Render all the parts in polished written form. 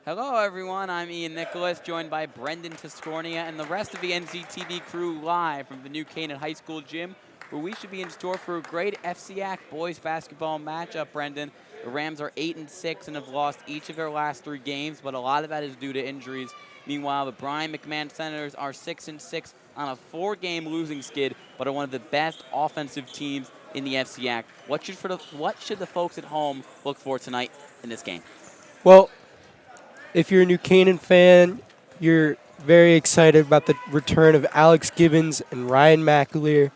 Hello, everyone. I'm Ian Nicholas, joined by Brendan Tiscornia and the rest of the NCTV crew live from the new Canaan High School gym, where we should be in store for a great FCAC boys basketball matchup, Brendan. The Rams are 8-6 and have lost each of their last 3 games, but a lot of that is due to injuries. Meanwhile, the Brien McMahon Senators are 6-6 on a 4-game losing skid, but are one of the best offensive teams in the FCAC. What should the folks at home look for tonight in this game? Well, if you're a New Canaan fan, you're very excited about the return of Alex Gibbons and Ryan McAleer,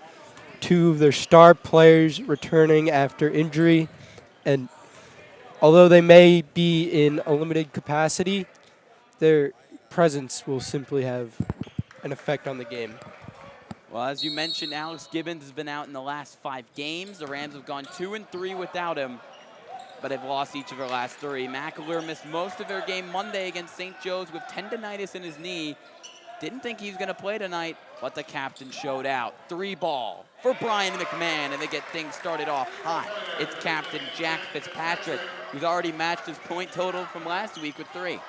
2 of their star players returning after injury. And although they may be in a limited capacity, their presence will simply have an effect on the game. Well, as you mentioned, Alex Gibbons has been out in the last 5 games. The Rams have gone 2-3 without him, but have lost each of their last 3. McAleer missed most of their game Monday against St. Joe's with tendonitis in his knee. Didn't think he was going to play tonight, but the captain showed out. 3 ball for Brien McMahon, and they get things started off hot. It's captain Jack Fitzpatrick, who's already matched his point total from last week with 3.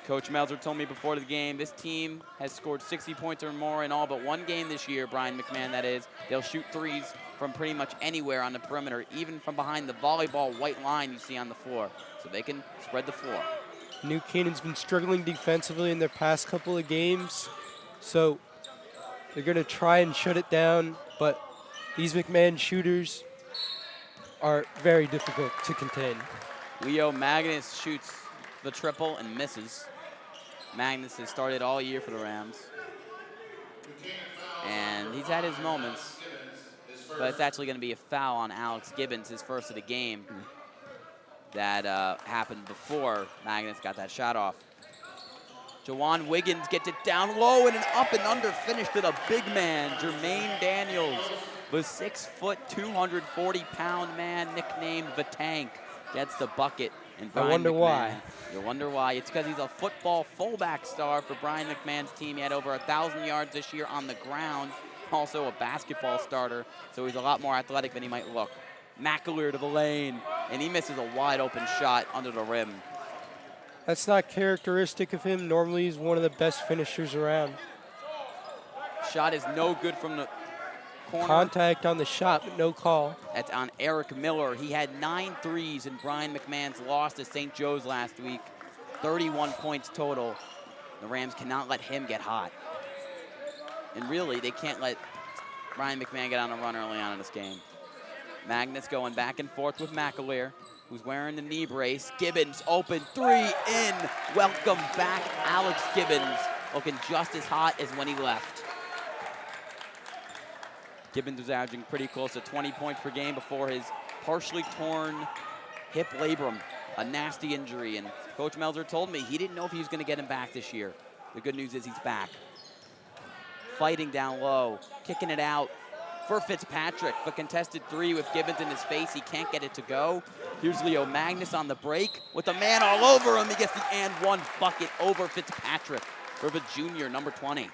Coach Melzer told me before the game, this team has scored 60 points or more in all but 1 game this year, Brien McMahon, that is. They'll shoot threes from pretty much anywhere on the perimeter, even from behind the volleyball white line you see on the floor, so they can spread the floor. New Canaan's been struggling defensively in their past couple of games, so they're going to try and shut it down, but these McMahon shooters are very difficult to contain. Leo Magnus shoots the triple and misses. Magnus has started all year for the Rams, and he's had his moments, but it's actually going to be a foul on Alex Gibbons, his first of the game. That happened before Magnus got that shot off. Jawan Wiggins gets it down low and an up and under finish to the big man, Jermaine Daniels. The 6', 240-pound man nicknamed the Tank gets the bucket. And I wonder why. You wonder why. It's because he's a football fullback star for Brien McMahon's team. He had over 1,000 yards this year on the ground. Also a basketball starter, so he's a lot more athletic than he might look. McAleer to the lane, and he misses a wide open shot under the rim. That's not characteristic of him. Normally he's one of the best finishers around. Shot is no good from the corner. Contact on the shot, but no call. That's on Eric Miller. He had 9 threes in Brien McMahon's loss to St. Joe's last week. 31 points total. The Rams cannot let him get hot. And really, they can't let Brien McMahon get on a run early on in this game. Magnus going back and forth with McAleer, who's wearing the knee brace. Gibbons open 3 in. Welcome back, Alex Gibbons, looking just as hot as when he left. Gibbons was averaging pretty close to 20 points per game before his partially torn hip labrum, a nasty injury. And Coach Melzer told me he didn't know if he was going to get him back this year. The good news is he's back. Fighting down low, kicking it out for Fitzpatrick. The contested 3 with Gibbons in his face. He can't get it to go. Here's Leo Magnus on the break with a man all over him. He gets the and 1 bucket over Fitzpatrick for the junior, number 20.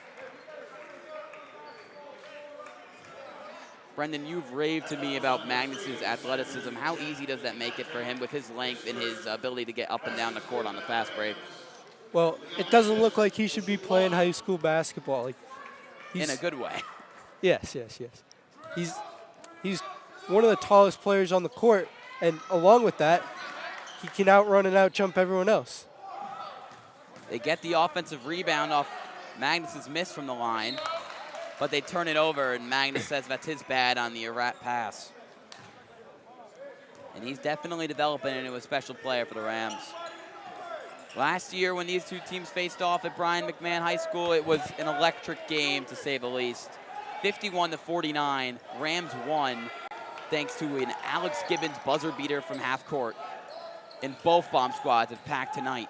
Brendan, you've raved to me about Magnus's athleticism. How easy does that make it for him with his length and his ability to get up and down the court on the fast break? Well, it doesn't look like he should be playing high school basketball. In a good way. Yes. He's one of the tallest players on the court, and along with that, he can outrun and outjump everyone else. They get the offensive rebound off Magnus's miss from the line, but they turn it over, and Magnus says that's his bad on the errant pass. And he's definitely developing into a special player for the Rams. Last year, when these 2 teams faced off at Brien McMahon High School, it was an electric game, to say the least. 51-49, Rams won, thanks to an Alex Gibbons buzzer beater from half court. And both bomb squads have packed tonight.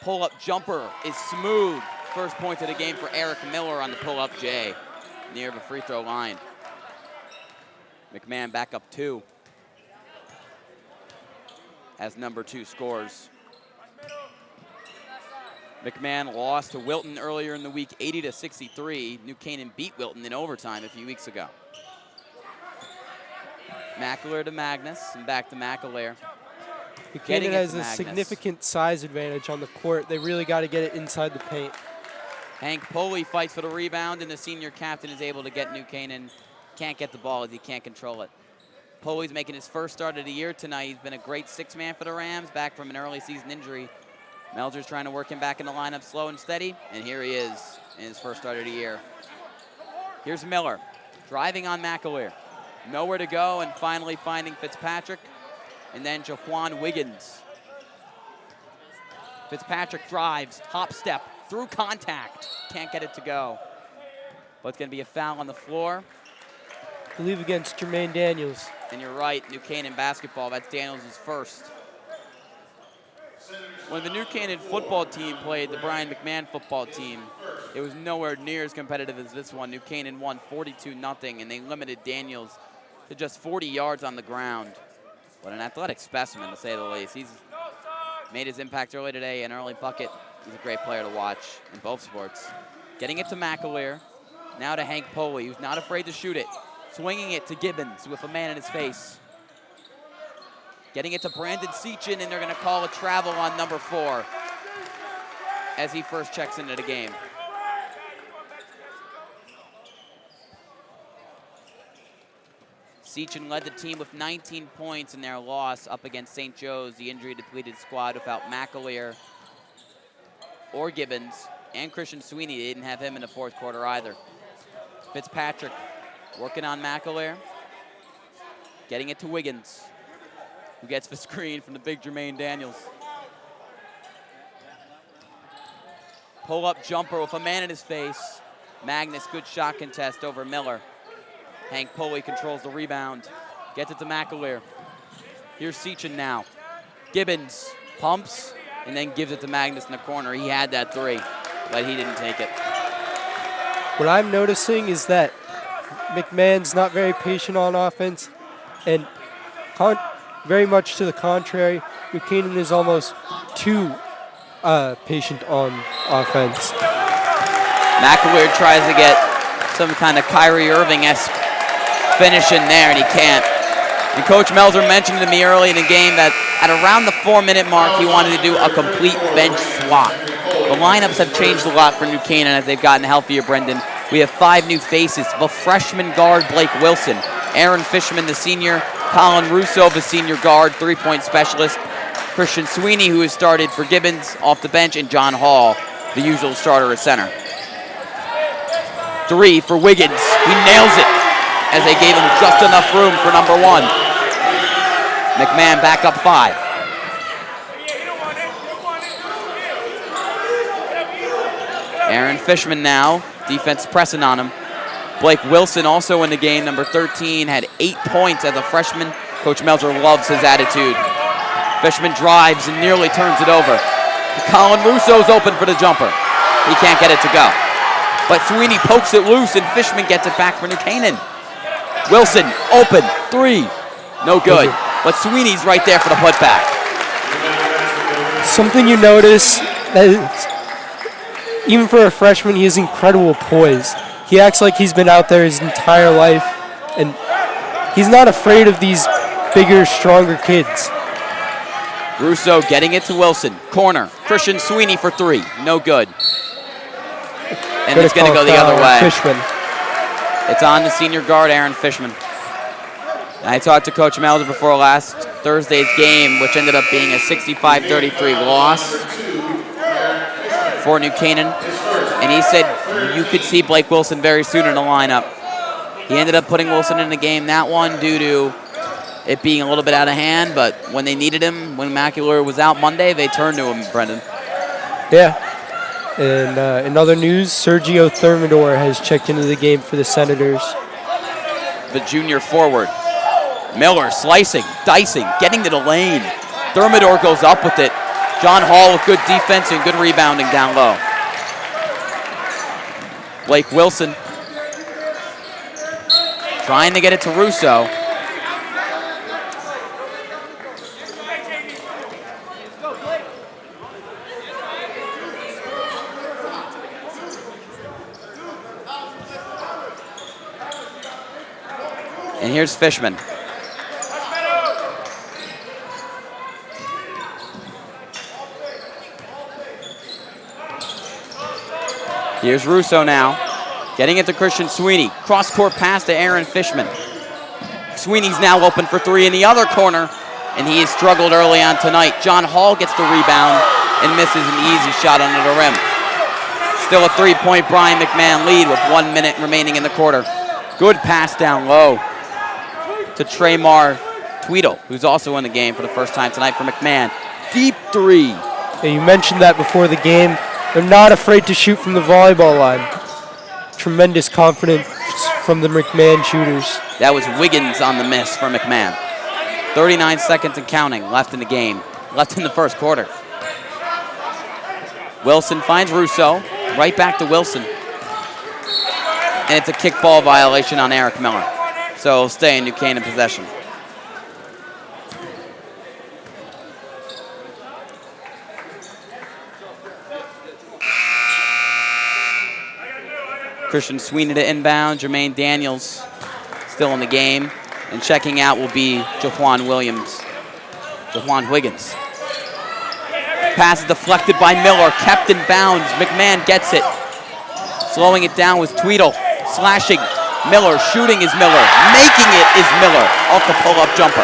Pull-up jumper is smooth. First point of the game for Eric Miller on the pull-up J, near the free throw line. McMahon back up 2 as number 2 scores. McMahon lost to Wilton earlier in the week, 80-63. New Canaan beat Wilton in overtime a few weeks ago. McAleer to Magnus, and back to McAleer. Getting Canaan it has to a Magnus. significant size advantage on the court. They really got to get it inside the paint. Hank Poley fights for the rebound, and the senior captain is able to get New Canaan. Can't get the ball as he can't control it. Poley's making his first start of the year tonight. He's been a great six-man for the Rams, back from an early season injury. Melzer's trying to work him back in the lineup slow and steady, and here he is in his first start of the year. Here's Miller, driving on McAleer. Nowhere to go, and finally finding Fitzpatrick, and then Jaquan Wiggins. Fitzpatrick drives, hop step, through contact. Can't get it to go. But it's going to be a foul on the floor. I believe against Jermaine Daniels. And you're right, New Canaan basketball, that's Daniels' first. When the New Canaan football team played the Brien McMahon football team, it was nowhere near as competitive as this one. New Canaan won 42-0, and they limited Daniels to just 40 yards on the ground. But an athletic specimen, to say the least. He's made his impact early today, an early bucket. He's a great player to watch in both sports. Getting it to McAleer, now to Hank Poley, who's not afraid to shoot it. Swinging it to Gibbons with a man in his face. Getting it to Brandon Seachin, and they're going to call a travel on number 4 as he first checks into the game. Seachin led the team with 19 points in their loss up against St. Joe's, the injury-depleted squad without McAleer or Gibbons, and Christian Sweeney. They didn't have him in the fourth quarter either. Fitzpatrick working on McAleer, getting it to Wiggins, who gets the screen from the big Jermaine Daniels. Pull-up jumper with a man in his face. Magnus, good shot contest over Miller. Hank Poley controls the rebound, gets it to McAleer. Here's Seachin now. Gibbons pumps and then gives it to Magnus in the corner. He had that three, but he didn't take it. What I'm noticing is that McMahon's not very patient on offense, and very much to the contrary, New Canaan is almost too patient on offense. McAleer tries to get some kind of Kyrie Irving-esque finish in there, and he can't. And Coach Melzer mentioned to me early in the game that at around the 4-minute mark, he wanted to do a complete bench swap. The lineups have changed a lot for New Canaan as they've gotten healthier, Brendan. We have 5 new faces. The freshman guard, Blake Wilson. Aaron Fishman, the senior. Colin Russo, the senior guard, three-point specialist. Christian Sweeney, who has started for Gibbons off the bench, and John Hall, the usual starter at center. 3 for Wiggins. He nails it as they gave him just enough room for number 1. McMahon back up 5. Aaron Fishman now, defense pressing on him. Blake Wilson also in the game, number 13, had 8 points as a freshman. Coach Melzer loves his attitude. Fishman drives and nearly turns it over. Colin Russo's open for the jumper. He can't get it to go. But Sweeney pokes it loose and Fishman gets it back for New Canaan. Wilson, open, 3, no good. But Sweeney's right there for the putback. Something you notice, that is, even for a freshman, he has incredible poise. He acts like he's been out there his entire life, and he's not afraid of these bigger, stronger kids. Russo getting it to Wilson. Corner. Christian Sweeney for 3. No good. And it's going to go the other way. Fishman. It's on the senior guard, Aaron Fishman. I talked to Coach Melzer before last Thursday's game, which ended up being a 65-33 loss for New Canaan. And he said you could see Blake Wilson very soon in the lineup. He ended up putting Wilson in the game that one due to it being a little bit out of hand, but when they needed him, when McAleer was out Monday, they turned to him, Brendan. Yeah. And in other news, Sergio Thermidor has checked into the game for the Senators. The junior forward. Miller slicing, dicing, getting to the lane. Thermidor goes up with it. John Hall with good defense and good rebounding down low. Blake Wilson trying to get it to Russo. And here's Fishman. Here's Russo now, getting it to Christian Sweeney. Cross-court pass to Aaron Fishman. Sweeney's now open for three in the other corner, and he has struggled early on tonight. John Hall gets the rebound and misses an easy shot under the rim. Still a three-point Brien McMahon lead with 1 minute remaining in the quarter. Good pass down low to Traymar Tweedle, who's also in the game for the first time tonight for McMahon. Deep three. Yeah, you mentioned that before the game. They're not afraid to shoot from the volleyball line. Tremendous confidence from the McMahon shooters. That was Wiggins on the miss for McMahon. 39 seconds and counting left in the game, left in the first quarter. Wilson finds Russo, right back to Wilson. And it's a kickball violation on Eric Miller. So he'll stay in New Canaan possession. Christian Sweeney to inbound. Jermaine Daniels still in the game. And checking out will be Jaquan Wiggins. Pass is deflected by Miller. Kept in bounds. McMahon gets it. Slowing it down with Tweedle. Slashing. Miller. Shooting is Miller. Making it is Miller. Off the pull-up jumper.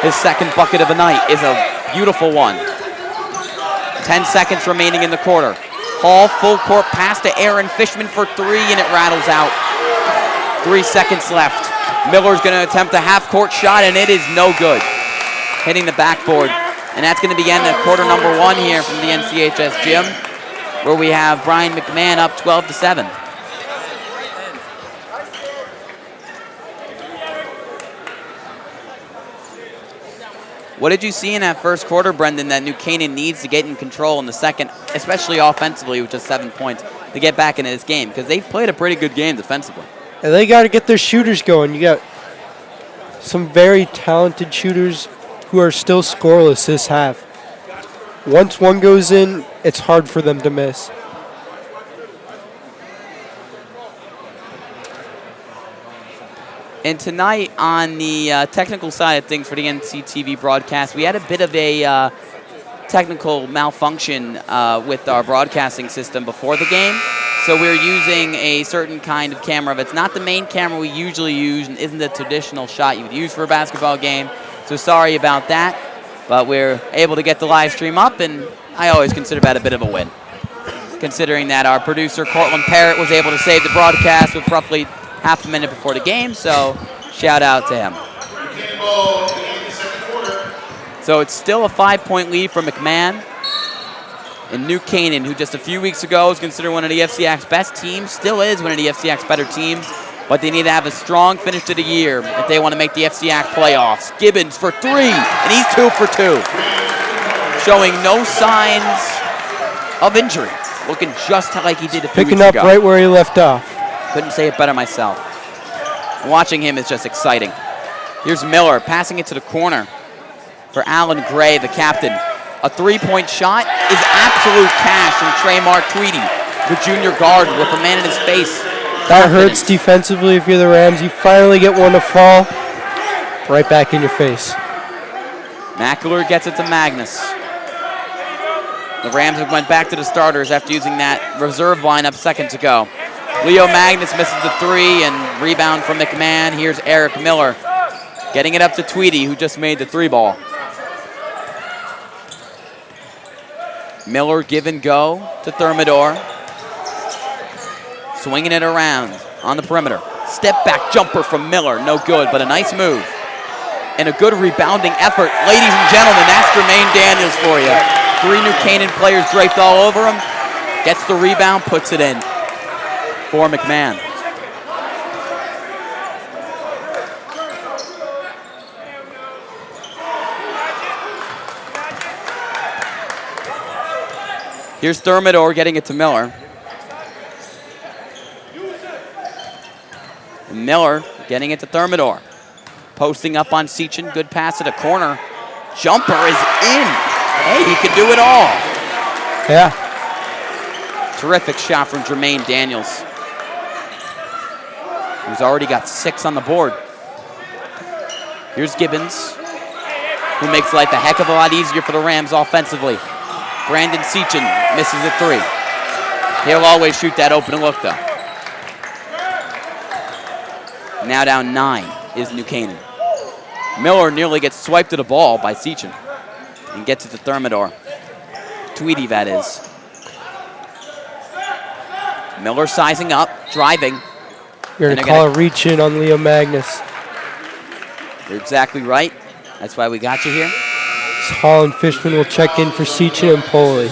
His second bucket of the night is a beautiful one. 10 seconds remaining in the quarter. Hall, full court pass to Aaron Fishman for three, and it rattles out. 3 seconds left. Miller's going to attempt a half-court shot, and it is no good. Hitting the backboard. And that's going to be the end of quarter number one here from the NCHS gym, where we have Brien McMahon up 12-7. What did you see in that first quarter, Brendan, that New Canaan needs to get in control in the second, especially offensively with just 7 points, to get back into this game? Because they've played a pretty good game defensively. And they got to get their shooters going. You got some very talented shooters who are still scoreless this half. Once one goes in, it's hard for them to miss. And tonight on the technical side of things for the NCTV broadcast, we had a bit of a technical malfunction with our broadcasting system before the game. So we're using a certain kind of camera. But it's not the main camera we usually use and isn't the traditional shot you would use for a basketball game. So sorry about that. But we're able to get the live stream up, and I always consider that a bit of a win, considering that our producer, Cortland Parrott, was able to save the broadcast with roughly half a minute before the game, so shout out to him. So it's still a 5-point lead for McMahon. And New Canaan, who just a few weeks ago was considered one of the FCAC's best teams, still is one of the FCAC's better teams, but they need to have a strong finish to the year if they want to make the FCAC playoffs. Gibbons for three, and he's 2 for 2. Showing no signs of injury. Looking just like he did a few weeks ago. Picking up right where he left off. Couldn't say it better myself. Watching him is just exciting. Here's Miller passing it to the corner for Alan Gray, the captain. A three-point shot is absolute cash from Traymar Tweedy, the junior guard with a man in his face. That hurts defensively if you're the Rams. You finally get one to fall right back in your face. McAlure gets it to Magnus. The Rams have went back to the starters after using that reserve lineup seconds ago. Leo Magnus misses the three, and rebound from McMahon. Here's Eric Miller getting it up to Tweedy, who just made the three ball. Miller give and go to Thermidor. Swinging it around on the perimeter. Step back jumper from Miller, no good, but a nice move. And a good rebounding effort. Ladies and gentlemen, that's Jermaine Daniels for you. 3 New Canaan players draped all over him. Gets the rebound, puts it in for McMahon. Here's Thermidor getting it to Miller. And Miller getting it to Thermidor. Posting up on Sechin. Good pass to the corner. Jumper is in. Hey, he can do it all. Yeah. Terrific shot from Jermaine Daniels, who's already got 6 on the board. Here's Gibbons, who makes life a heck of a lot easier for the Rams offensively. Brandon Sechin misses a 3. He'll always shoot that open look, though. Now down 9 is New Canaan. Miller nearly gets swiped to the ball by Seachin and gets it to Thermidor. Tweedy, that is. Miller sizing up, driving. You're going to call a reach in on Leo Magnus. You're exactly right. That's why we got you here. Hall and Fishman will check in for Seachin and Poli.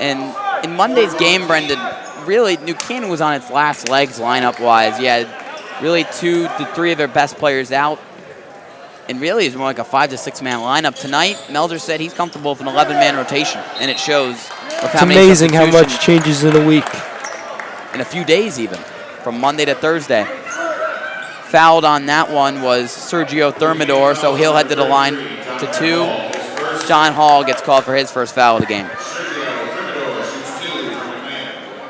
And in Monday's game, Brendan, really New Canaan was on its last legs lineup-wise. You had really 2 to 3 of their best players out. And really it's more like a 5 to 6 man lineup. Tonight, Melzer said he's comfortable with an 11-man rotation, and it shows. It's amazing how much changes in a week. In a few days even, from Monday to Thursday. Fouled on that one was Sergio Thermidor, so he'll head to the line to 2. John Hall gets called for his first foul of the game.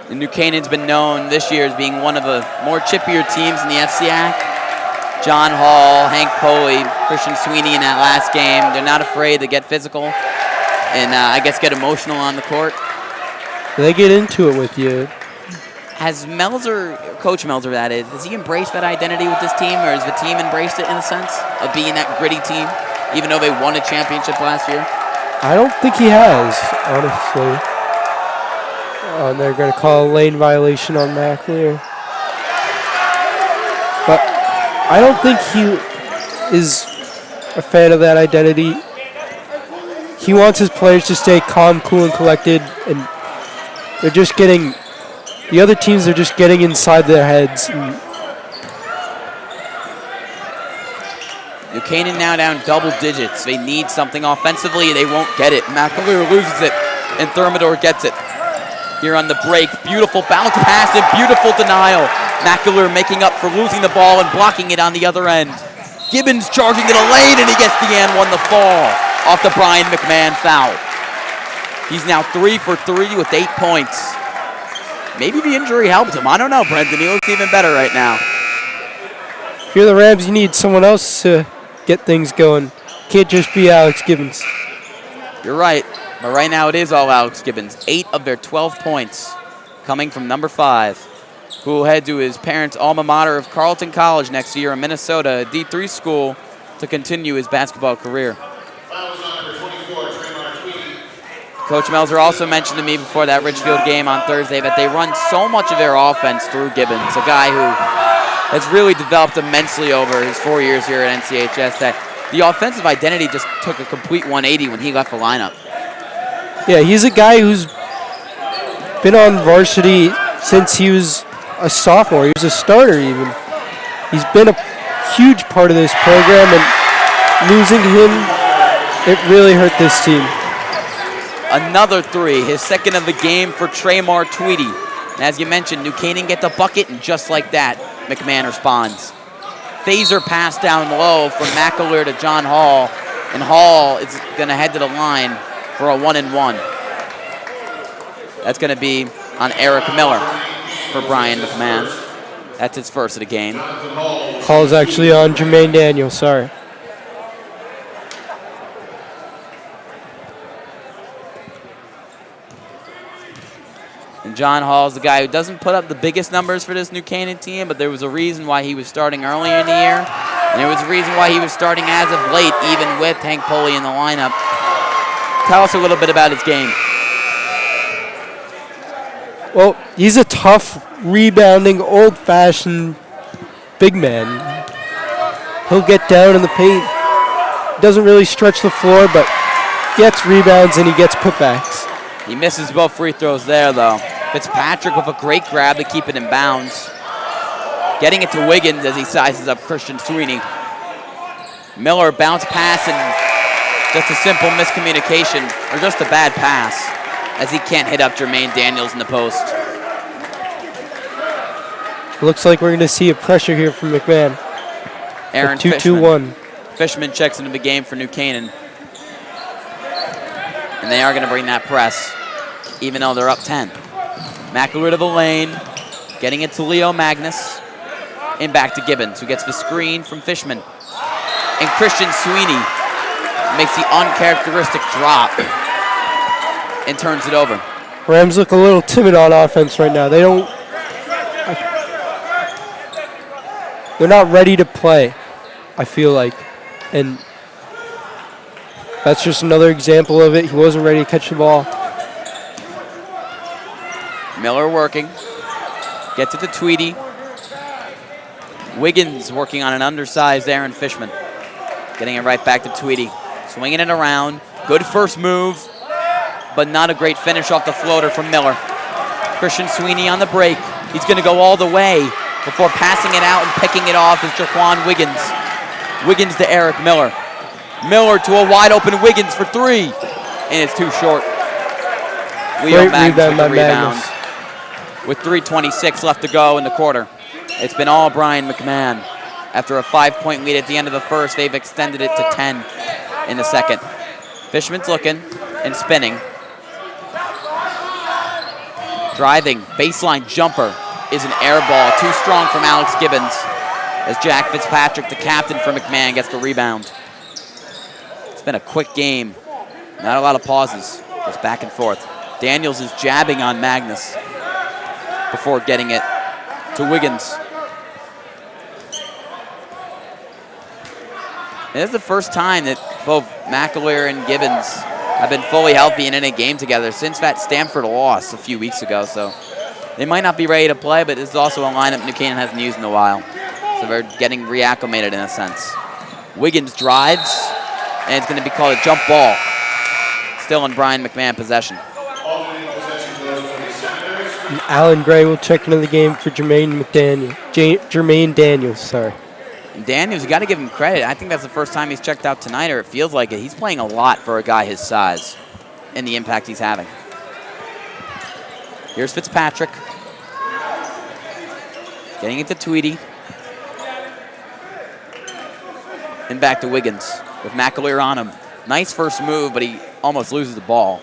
And New Canaan's been known this year as being one of the more chippier teams in the FCAC. John Hall, Hank Poli, Christian Sweeney in that last game. They're not afraid to get physical and I guess get emotional on the court. They get into it with you. Has Melzer, Coach Melzer that is, has he embraced that identity with this team, or has the team embraced it in a sense of being that gritty team, even though they won a championship last year? I don't think he has, honestly. And they're going to call a lane violation on McAleer. But I don't think he is a fan of that identity. He wants his players to stay calm, cool, and collected, and they're just getting, the other teams are just getting inside their heads. New Canaan now down double digits. They need something offensively. They won't get it. McAleer loses it, and Thermidor gets it. Here on the break, beautiful bounce pass and beautiful denial. McAleer making up for losing the ball and blocking it on the other end. Gibbons charging to the lane, and he gets the and one the fall off the Brien McMahon foul. He's now 3 for 3 with 8 points. Maybe the injury helped him. I don't know, Brendan. He looks even better right now. If you're the Rams, you need someone else to get things going. Can't just be Alex Gibbons. You're right. But right now it is all Alex Gibbons. 8 of their 12 points coming from number 5, who will head to his parents' alma mater of Carleton College next year in Minnesota, a D3 school, to continue his basketball career. Coach Melzer also mentioned to me before that Richfield game on Thursday that they run so much of their offense through Gibbons, a guy who has really developed immensely over his 4 years here at NCHS, that the offensive identity just took a complete 180 when he left the lineup. Yeah, he's a guy who's been on varsity since he was a sophomore. He was a starter even. He's been a huge part of this program, and losing him, it really hurt this team. Another 3, his second of the game for Traymar Tweedy. And as you mentioned, New Canaan get the bucket, and just like that, McMahon responds. Phaser pass down low from McAleer to John Hall, and Hall is going to head to the line for a 1-and-1. That's going to be on Eric Miller for Brien McMahon. That's his first of the game. Call's actually on Jermaine Daniel, sorry. And John Hall is the guy who doesn't put up the biggest numbers for this New Canaan team, but there was a reason why he was starting earlier in the year, and there was a reason why he was starting as of late, even with Hank Poli in the lineup. Tell us a little bit about his game. Well, he's a tough, rebounding, old-fashioned big man. He'll get down in the paint. Doesn't really stretch the floor, but gets rebounds and he gets putbacks. He misses both free throws there, though. Fitzpatrick with a great grab to keep it in bounds. Getting it to Wiggins as he sizes up Christian Sweeney. Miller bounce pass and just a simple miscommunication, or just a bad pass, as he can't hit up Jermaine Daniels in the post. Looks like we're going to see a pressure here from McMahon. Aaron 2-2-1. Fishman checks into the game for New Canaan. And they are going to bring that press, even though they're up 10. McAleer to the lane, getting it to Leo Magnus, and back to Gibbons, who gets the screen from Fishman. And Christian Sweeney makes the uncharacteristic drop and turns it over. Rams look a little timid on offense right now. They're not ready to play, I feel like. And that's just another example of it. He wasn't ready to catch the ball. Miller working. Gets it to Tweedy. Wiggins working on an undersized Aaron Fishman. Getting it right back to Tweedy. Swinging it around. Good first move, but not a great finish off the floater from Miller. Christian Sweeney on the break. He's going to go all the way before passing it out and picking it off is Jaquan Wiggins. Wiggins to Eric Miller. Miller to a wide open Wiggins for three, and it's too short. Leo Magnus with the rebound. With 3:26 left to go in the quarter. It's been all Brien McMahon. After a 5-point lead at the end of the first, they've extended it to 10 in the second. Fishman's looking and spinning. Driving, baseline jumper is an air ball. Too strong from Alex Gibbons as Jack Fitzpatrick, the captain for McMahon, gets the rebound. It's been a quick game. Not a lot of pauses. Just back and forth. Daniels is jabbing on Magnus before getting it to Wiggins. This is the first time that both McAleer and Gibbons have been fully healthy and in a game together since that Stanford loss a few weeks ago. So they might not be ready to play, but this is also a lineup New Canaan hasn't used in a while. So they're getting reacclimated in a sense. Wiggins drives, and it's going to be called a jump ball. Still in Brien McMahon possession. Alan Gray will check into the game for Jermaine Daniels, sorry. Daniels, you got to give him credit. I think that's the first time he's checked out tonight, or it feels like it. He's playing a lot for a guy his size and the impact he's having. Here's Fitzpatrick. Getting it to Tweedy. And back to Wiggins with McAleer on him. Nice first move, but he almost loses the ball.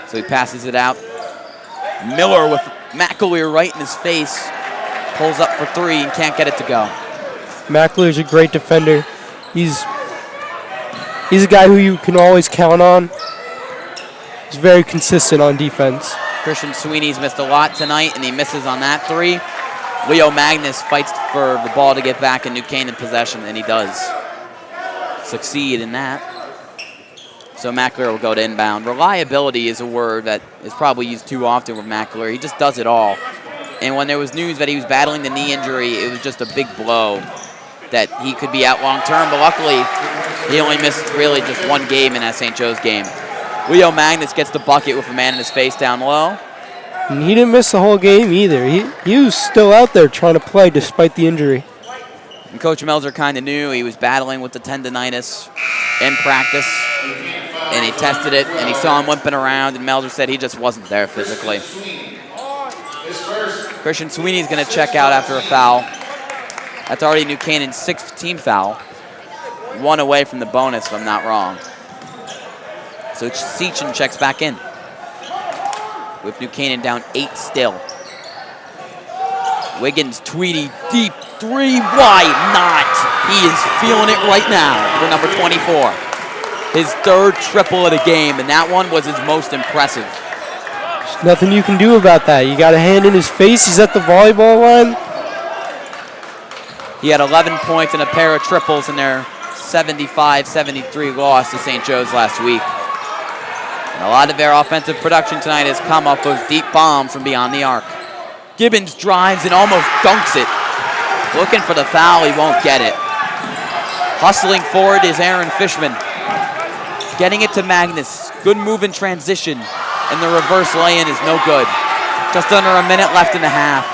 So he passes it out. Miller with McAleer right in his face. Pulls up for three and can't get it to go. McAleer's a great defender. He's a guy who you can always count on. He's very consistent on defense. Christian Sweeney's missed a lot tonight, and he misses on that three. Leo Magnus fights for the ball to get back in New Canaan possession, and he does succeed in that. So McAleer will go to inbound. Reliability is a word that is probably used too often with McAleer. He just does it all. And when there was news that he was battling the knee injury, it was just a big blow that he could be out long term. But luckily, he only missed really just one game in that St. Joe's game. Leo Magnus gets the bucket with a man in his face down low. And he didn't miss the whole game either. He was still out there trying to play despite the injury. And Coach Melzer kind of knew he was battling with the tendonitis in practice. And he tested it, and he saw him limping around, and Melzer said he just wasn't there physically. Christian Sweeney's going to check out after a foul. That's already New Canaan's 6th team foul. One away from the bonus, if I'm not wrong. So Seachin checks back in, with New Canaan down 8 still. Wiggins, Tweedy, deep three, why not? He is feeling it right now for number 24. His 3rd triple of the game, and that one was his most impressive. There's nothing you can do about that. You got a hand in his face. He's at the volleyball line. He had 11 points and a pair of triples in their 75-73 loss to St. Joe's last week. And a lot of their offensive production tonight has come off those deep bombs from beyond the arc. Gibbons drives and almost dunks it. Looking for the foul, he won't get it. Hustling forward is Aaron Fishman. Getting it to Magnus. Good move in transition. And the reverse lay-in is no good. Just under a minute left in the half.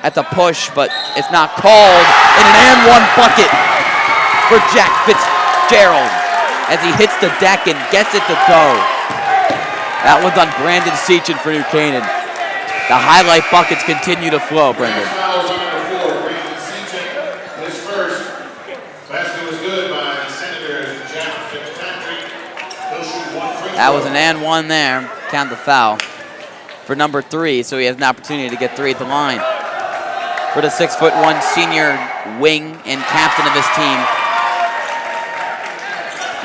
At the push, but it's not called. And an and one bucket for Jack Fitzgerald as he hits the deck and gets it to go. That one's on Brandon Seachin for New Canaan. The highlight buckets continue to flow, Brendan. That was an and one there. Count the foul for number 3, so he has an opportunity to get 3 at the line. For the 6'1" senior wing and captain of his team.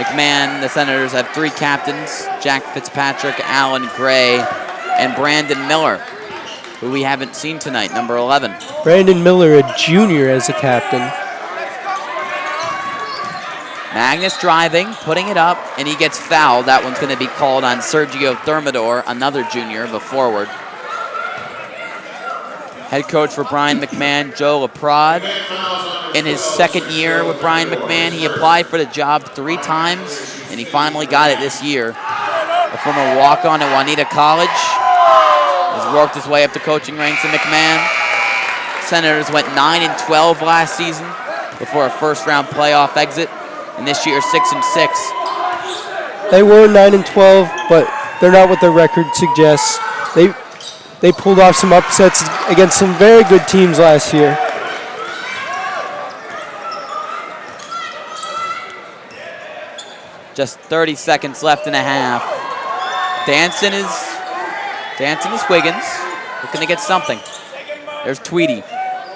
McMahon, the Senators have 3 captains: Jack Fitzpatrick, Alan Gray, and Brandon Miller, who we haven't seen tonight, number 11. Brandon Miller, a junior as a captain. Magnus driving, putting it up, and he gets fouled. That one's going to be called on Sergio Thermidor, another junior, the forward. Head coach for Brien McMahon, Joe LaPrade. In his second year with Brien McMahon, he applied for the job 3 times, and he finally got it this year. A former walk-on at Juanita College, has worked his way up the coaching ranks in McMahon. Senators went 9-12 last season before a first-round playoff exit, and this year 6-6. They were 9-12, but they're not what their record suggests. They pulled off some upsets against some very good teams last year. Just 30 seconds left in a half. Dancing is Wiggins. Looking to get something. There's Tweedy.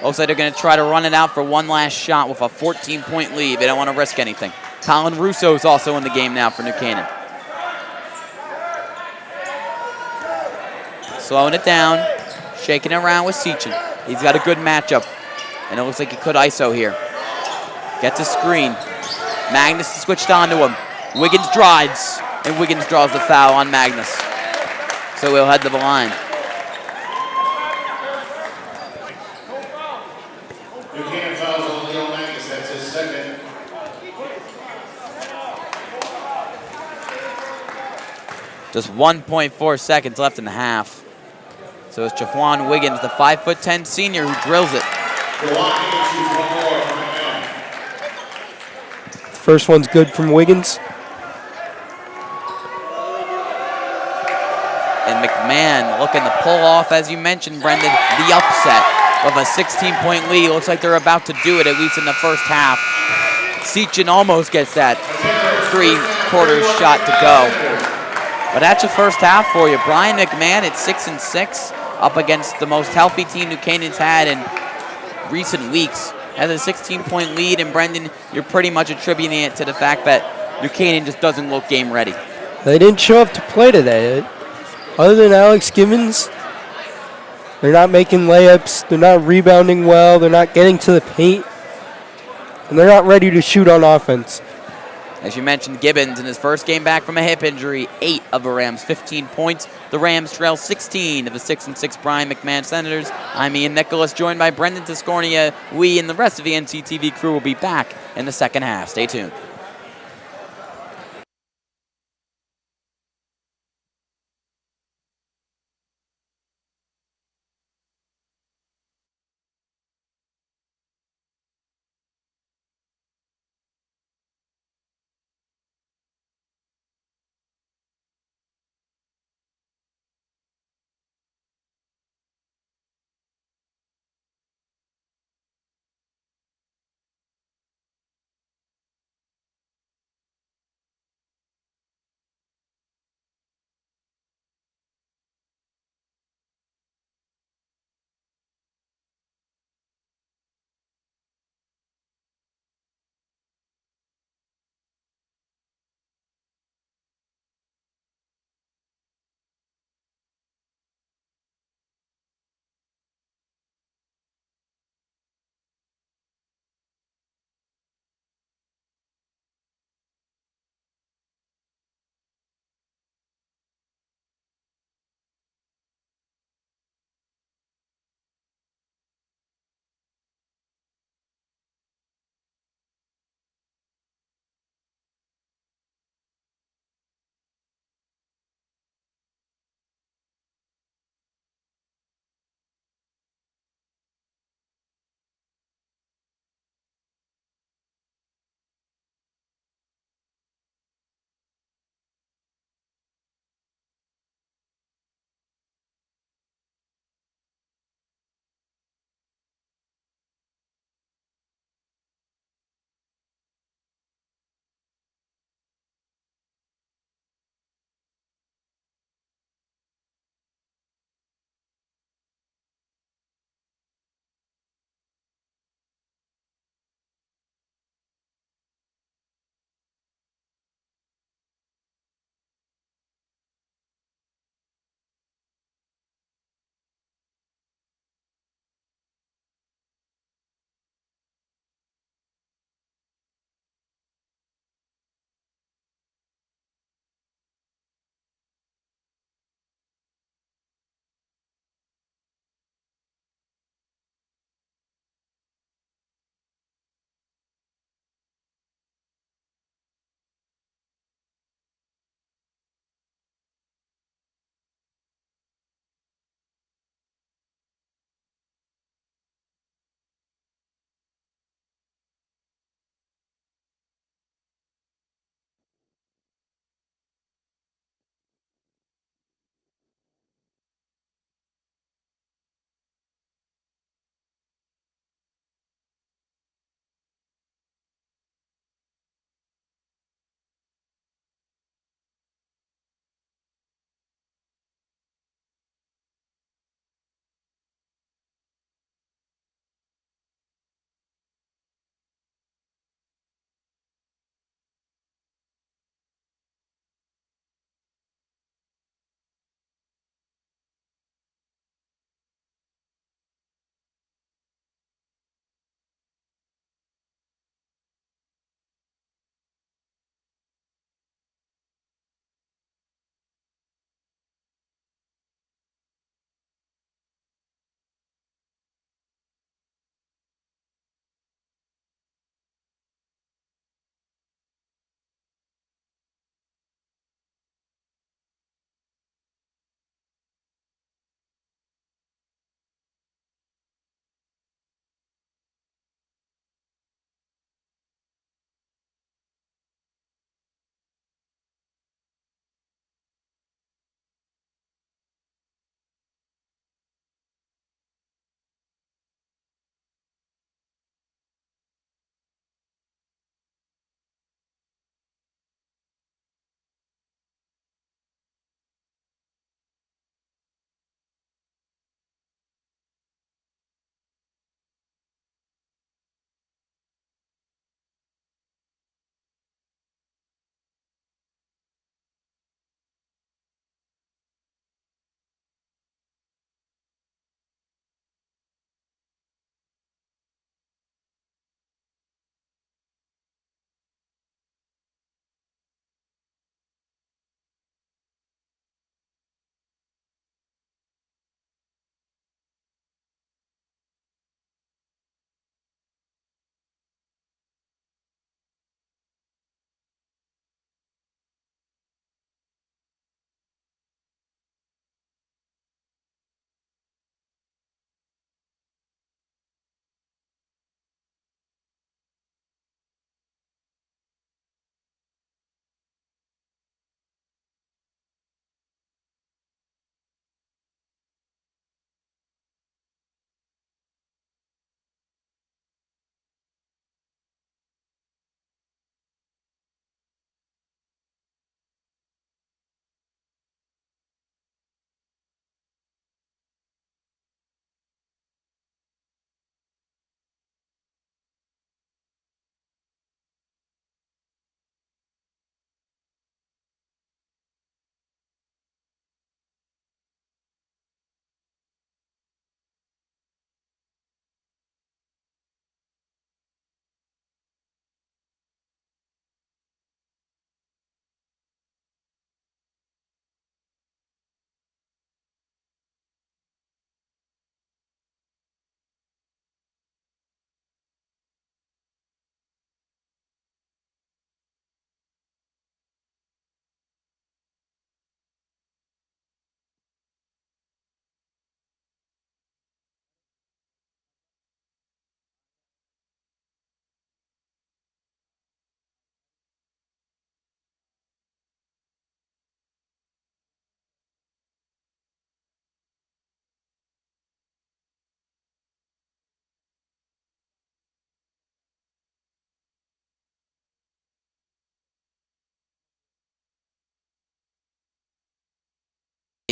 Looks like they're going to try to run it out for one last shot with a 14-point lead. They don't want to risk anything. Colin Russo is also in the game now for New Canaan. Slowing it down, shaking it around with Sechin. He's got a good matchup, and it looks like he could ISO here. Gets a screen. Magnus is switched on to him. Wiggins drives, and Wiggins draws the foul on Magnus. So we'll head to the line. New Canaan fouls on Leo Magnus. That's his second. Just 1.4 seconds left in the half. So it's Jaquan Wiggins, the 5'10" senior, who drills it. First one's good from Wiggins. And McMahon looking to pull off, as you mentioned, Brendan, the upset of a 16-point lead. Looks like they're about to do it, at least in the first half. Sechin almost gets that 3/4 shot to go. But that's your first half for you. Brien McMahon at 6-6, up against the most healthy team New Canaan's had in recent weeks. Has a 16-point lead, and Brendan, you're pretty much attributing it to the fact that New Canaan just doesn't look game ready. They didn't show up to play today. Other than Alex Gibbons, they're not making layups, they're not rebounding well, they're not getting to the paint, and they're not ready to shoot on offense. As you mentioned, Gibbons in his first game back from a hip injury, 8 of the Rams' 15 points. The Rams trail 16 of the 6-6 Brien McMahon Senators. I'm Ian Nicholas, joined by Brendan Tiscornia. We and the rest of the NCTV crew will be back in the second half. Stay tuned.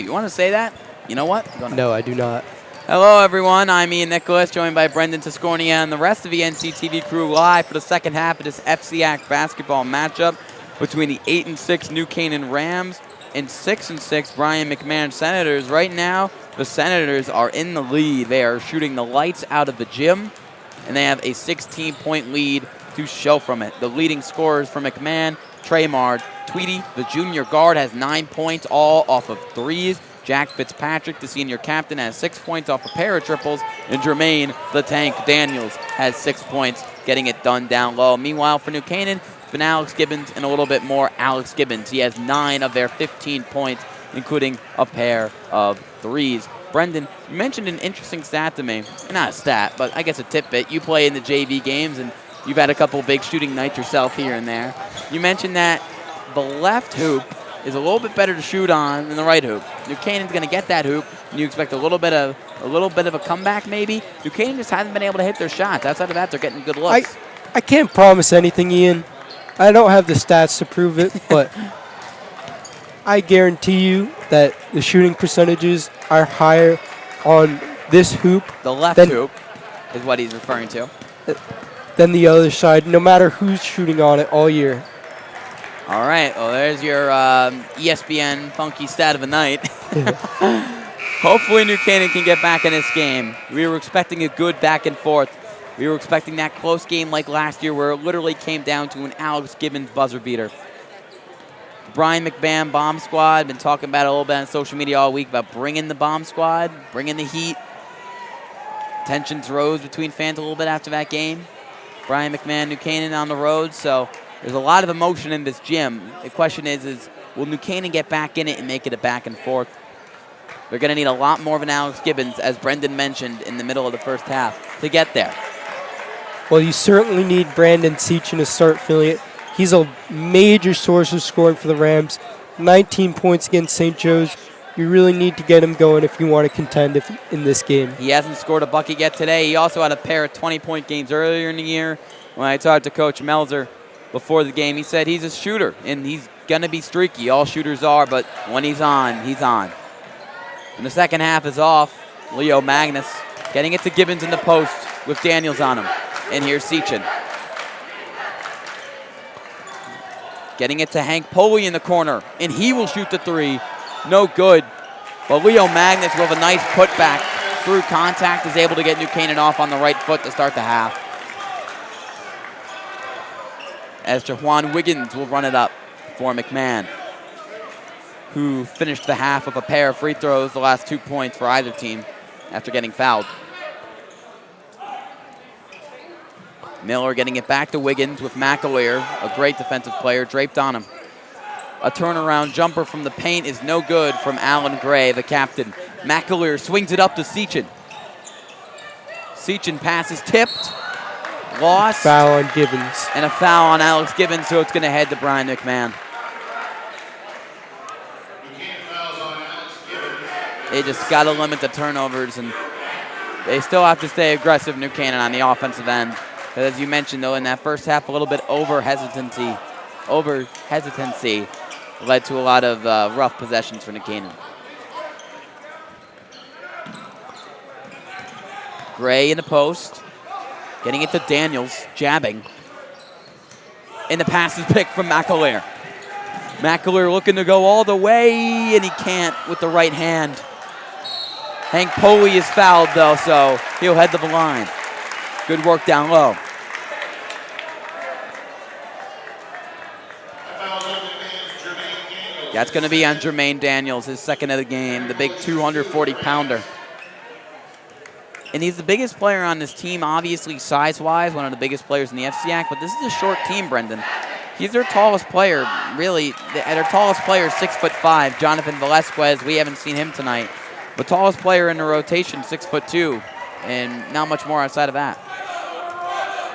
If you want to say that, you know what? Go No, I do not. Hello, everyone. I'm Ian Nicholas, joined by Brendan Tascornia and the rest of the NCTV crew live for the second half of this FCAC basketball matchup between the 8-6 New Canaan Rams and 6-6 Brien McMahon Senators. Right now, the Senators are in the lead. They are shooting the lights out of the gym, and they have a 16-point lead to show from it. The leading scorers for McMahon, Traymard Tweedy, the junior guard, has 9 points, all off of threes. Jack Fitzpatrick, the senior captain, has 6 points off a pair of triples. And Jermaine the Tank Daniels has 6 points, getting it done down low. Meanwhile, for New Canaan, it's been Alex Gibbons and a little bit more Alex Gibbons. He has 9 of their 15 points, including a pair of threes. Brendan, you mentioned an interesting stat to me. Not a stat, but I guess a tidbit. You play in the JV games, and you've had a couple big shooting nights yourself here and there. You mentioned that the left hoop is a little bit better to shoot on than the right hoop. New Canaan's going to get that hoop, and you expect a little bit of a comeback maybe. New Canaan just hasn't been able to hit their shots. Outside of that, they're getting good looks. I can't promise anything, Ian. I don't have the stats to prove it, but I guarantee you that the shooting percentages are higher on this hoop. The left hoop is what he's referring to. Than the other side, no matter who's shooting on it all year. All right, well, there's your ESPN funky stat of the night. Hopefully New Canaan can get back in this game. We were expecting a good back and forth. We were expecting that close game like last year where it literally came down to an Alex Gibbons buzzer beater. Brien McMahon Bomb Squad, been talking about it a little bit on social media all week about bringing the Bomb Squad, bringing the heat. Tensions rose between fans a little bit after that game. Brien McMahon, New Canaan on the road, so there's a lot of emotion in this gym. The question is will New Canaan get back in it and make it a back and forth? They're going to need a lot more of an Alex Gibbons, as Brendan mentioned in the middle of the first half, to get there. Well, you certainly need Brandon Seachin to start filling it. He's a major source of scoring for the Rams. 19 points against St. Joe's. You really need to get him going if you want to contend in this game. He hasn't scored a bucket yet today. He also had a pair of 20-point games earlier in the year. When I talked to Coach Melzer before the game, he said he's a shooter, and he's going to be streaky. All shooters are, but when he's on, he's on. And the second half is off. Leo Magnus getting it to Gibbons in the post with Daniels on him. And here's Seachin. Getting it to Hank Poley in the corner, and he will shoot the three. No good. But Leo Magnus with a nice putback through contact is able to get New Canaan off on the right foot to start the half. As Jaquan Wiggins will run it up for McMahon, who finished the half with a pair of free throws, the last 2 points for either team after getting fouled. Miller getting it back to Wiggins with McAleer, a great defensive player, draped on him. A turnaround jumper from the paint is no good from Alan Gray, the captain. McAleer swings it up to Seachin. Seachin passes tipped, lost. Foul on Gibbons. And a foul on Alex Gibbons, so it's going to head to Brien McMahon. They just got to limit the turnovers, and they still have to stay aggressive, New Canaan, on the offensive end. But as you mentioned, though, in that first half, a little bit over hesitancy led to a lot of rough possessions for New Canaan. Gray in the post, getting it to Daniels, jabbing. And the pass is picked from McAleer. McAleer looking to go all the way, and he can't with the right hand. Hank Poley is fouled, though, so he'll head to the line. Good work down low. That's going to be on Jermaine Daniels, his second of the game, the big 240-pounder. And he's the biggest player on this team, obviously size-wise, one of the biggest players in the FCAC, but this is a short team, Brendan. He's their tallest player, really. Their tallest player is 6'5", Jonathan Velasquez. We haven't seen him tonight. The tallest player in the rotation, 6'2", and not much more outside of that.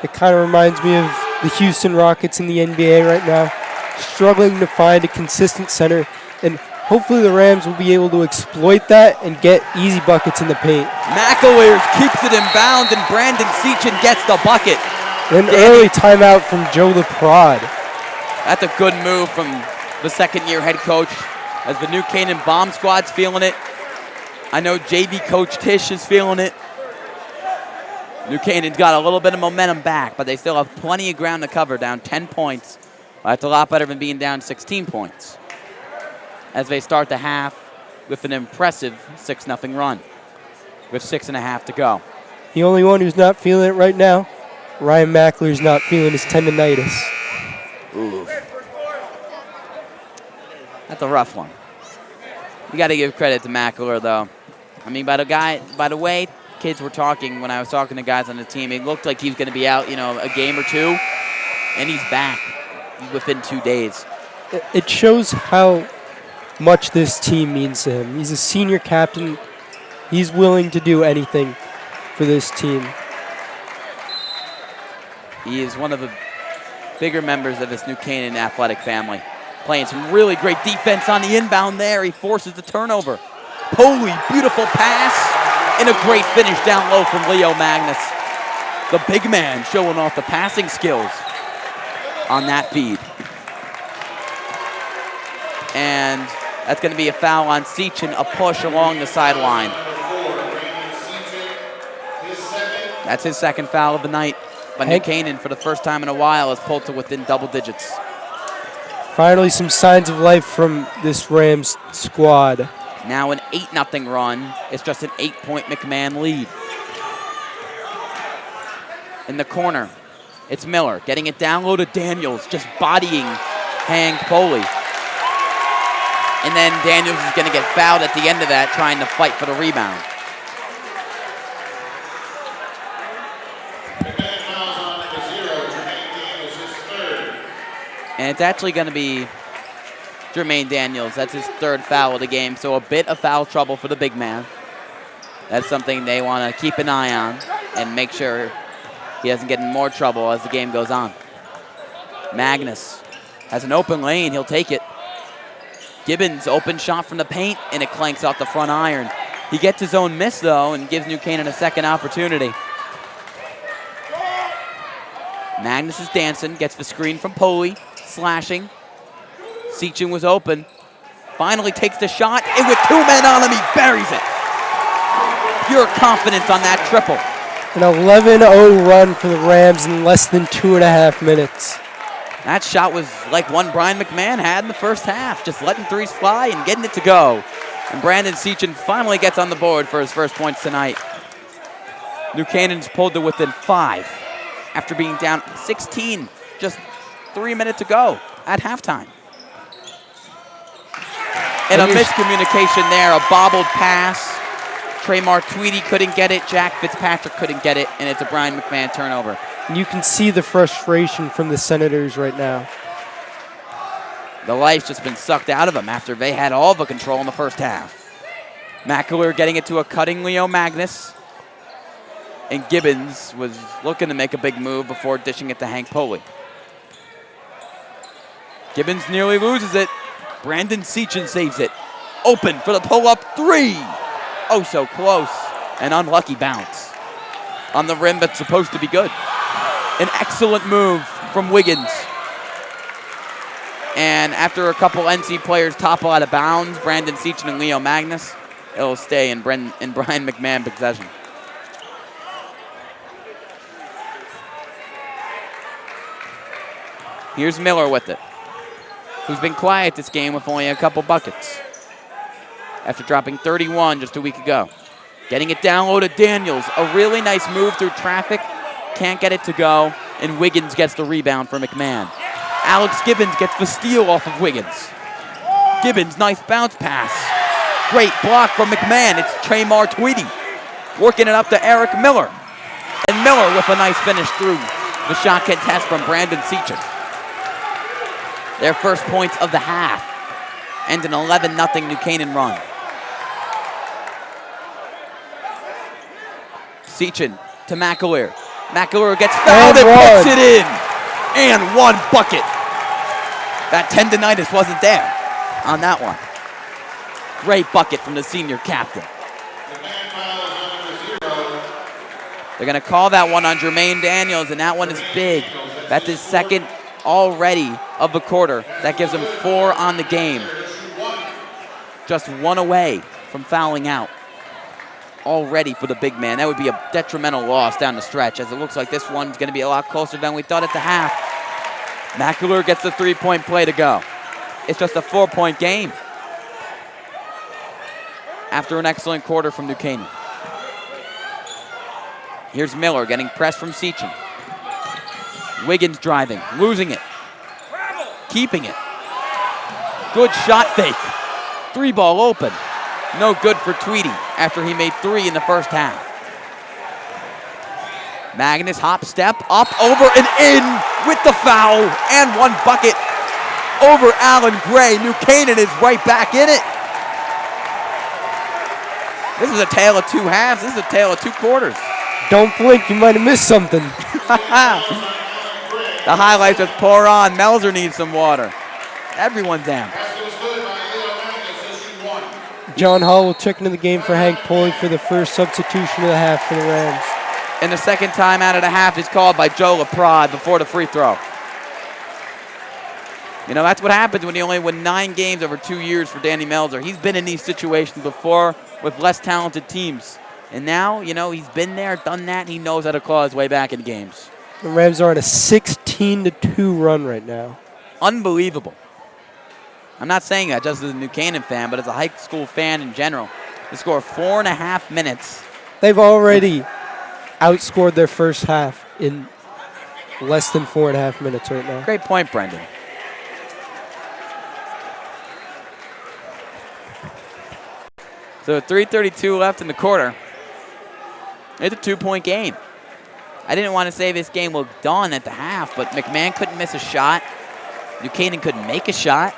It kind of reminds me of the Houston Rockets in the NBA right now, struggling to find a consistent center, and hopefully the Rams will be able to exploit that and get easy buckets in the paint. McAleer keeps it in bounds, and Brandon Seachin gets the bucket. An early timeout from Joe LaPrade. That's a good move from the second-year head coach as the new Canaan bomb squad's feeling it. I know JV coach Tish is feeling it. New Canaan's got a little bit of momentum back, but they still have plenty of ground to cover, down 10 points. That's a lot better than being down 16 points as they start the half with an impressive 6-0 run with 6.5 to go. The only one who's not feeling it right now, Ryan McAleer's not feeling his tendonitis. Ooh. That's a rough one. You got to give credit to McAleer, though. I mean, by the way kids were talking when I was talking to guys on the team, it looked like he was going to be out, a game or two, and he's back within 2 days. It shows how much this team means to him. He's a senior captain. He's willing to do anything for this team. He is one of the bigger members of this new Canaan athletic family. Playing some really great defense on the inbound there. He forces the turnover. Poley, beautiful pass, and a great finish down low from Leo Magnus. The big man showing off the passing skills on that feed. And that's going to be a foul on Seachin, a push along the sideline. That's his second foul of the night. But New Canaan, for the first time in a while, has pulled to within double digits. Finally, some signs of life from this Rams squad. Now an 8-0 run. It's just an 8-point McMahon lead. In the corner, it's Miller getting it down low to Daniels, just bodying Hank Poley. And then Daniels is going to get fouled at the end of that, trying to fight for the rebound. And it's actually going to be Jermaine Daniels. That's his third foul of the game, so a bit of foul trouble for the big man. That's something they want to keep an eye on and make sure he doesn't get in more trouble as the game goes on. Magnus has an open lane. He'll take it. Gibbons, open shot from the paint, and it clanks off the front iron. He gets his own miss, though, and gives New Canaan a second opportunity. Magnus is dancing, gets the screen from Poley, slashing. Seachin was open. Finally takes the shot, and with 2 men on him, he buries it. Pure confidence on that triple. An 11-0 run for the Rams in less than 2.5 minutes. That shot was like one Brien McMahon had in the first half, just letting threes fly and getting it to go. And Brandon Seachin finally gets on the board for his first points tonight. New Canaan's pulled to within 5 after being down 16, just 3 minutes ago at halftime. And a miscommunication there, a bobbled pass. Traymar Tweedy couldn't get it, Jack Fitzpatrick couldn't get it, and it's a Brien McMahon turnover. You can see the frustration from the Senators right now. The life's just been sucked out of them after they had all the control in the first half. McAleer getting it to a cutting Leo Magnus. And Gibbons was looking to make a big move before dishing it to Hank Poley. Gibbons nearly loses it. Brandon Seachin saves it. Open for the pull-up 3. Oh, so close. An unlucky bounce on the rim that's supposed to be good. An excellent move from Wiggins. And after a couple NC players topple out of bounds, Brandon Seachin and Leo Magnus, it'll stay in Brien McMahon possession. Here's Miller with it, who's been quiet this game with only a couple buckets after dropping 31 just a week ago. Getting it down low to Daniels. A really nice move through traffic. Can't get it to go, and Wiggins gets the rebound for McMahon. Alex Gibbons gets the steal off of Wiggins. Gibbons, nice bounce pass. Great block from McMahon. It's Traymar Tweedy working it up to Eric Miller. And Miller with a nice finish through the shot contest from Brandon Seachin. Their first points of the half and an 11-0 New Canaan run. Seachin to McAleer. McAleer gets fouled and puts it in. And one bucket. That tendonitis wasn't there on that one. Great bucket from the senior captain. They're going to call that one on Jermaine Daniels, and that one is big. That's his second already of the quarter. That gives him 4 on the game. just one away from fouling out already for the big man. That would be a detrimental loss down the stretch, as it looks like this one's going to be a lot closer than we thought at the half. McAleer gets the three-point play to go. It's just a 4-point game after an excellent quarter from New Canaan. Here's Miller getting pressed from Seachin. Wiggins driving, losing it, keeping it. Good shot fake. 3-ball open. No good for Tweedy after he made 3 in the first half. Magnus hop step up, over and in with the foul and 1 bucket over Allen Gray. New Canaan is right back in it. This is a tale of 2 halves. This is a tale of 2 quarters. Don't blink, you might have missed something. The highlights just pour on. Melzer needs some water. Everyone's down. John Hall will check into the game for Hank Pulley for the first substitution of the half for the Rams. And the second time out of the half is called by Joe LaPrade before the free throw. You know, that's what happens when you only win 9 games over 2 years for Danny Melzer. He's been in these situations before with less talented teams. And now, you know, he's been there, done that, and he knows how to claw his way back in games. The Rams are on a 16-2 run right now. Unbelievable. I'm not saying that just as a New Canaan fan, but as a high school fan in general. They score 4.5 minutes. They've already outscored their first half in less than 4.5 minutes right now. Great point, Brendan. So 3:32 left in the quarter. It's a 2-point game. I didn't want to say this game looked done at the half, but McMahon couldn't miss a shot. New Canaan couldn't make a shot.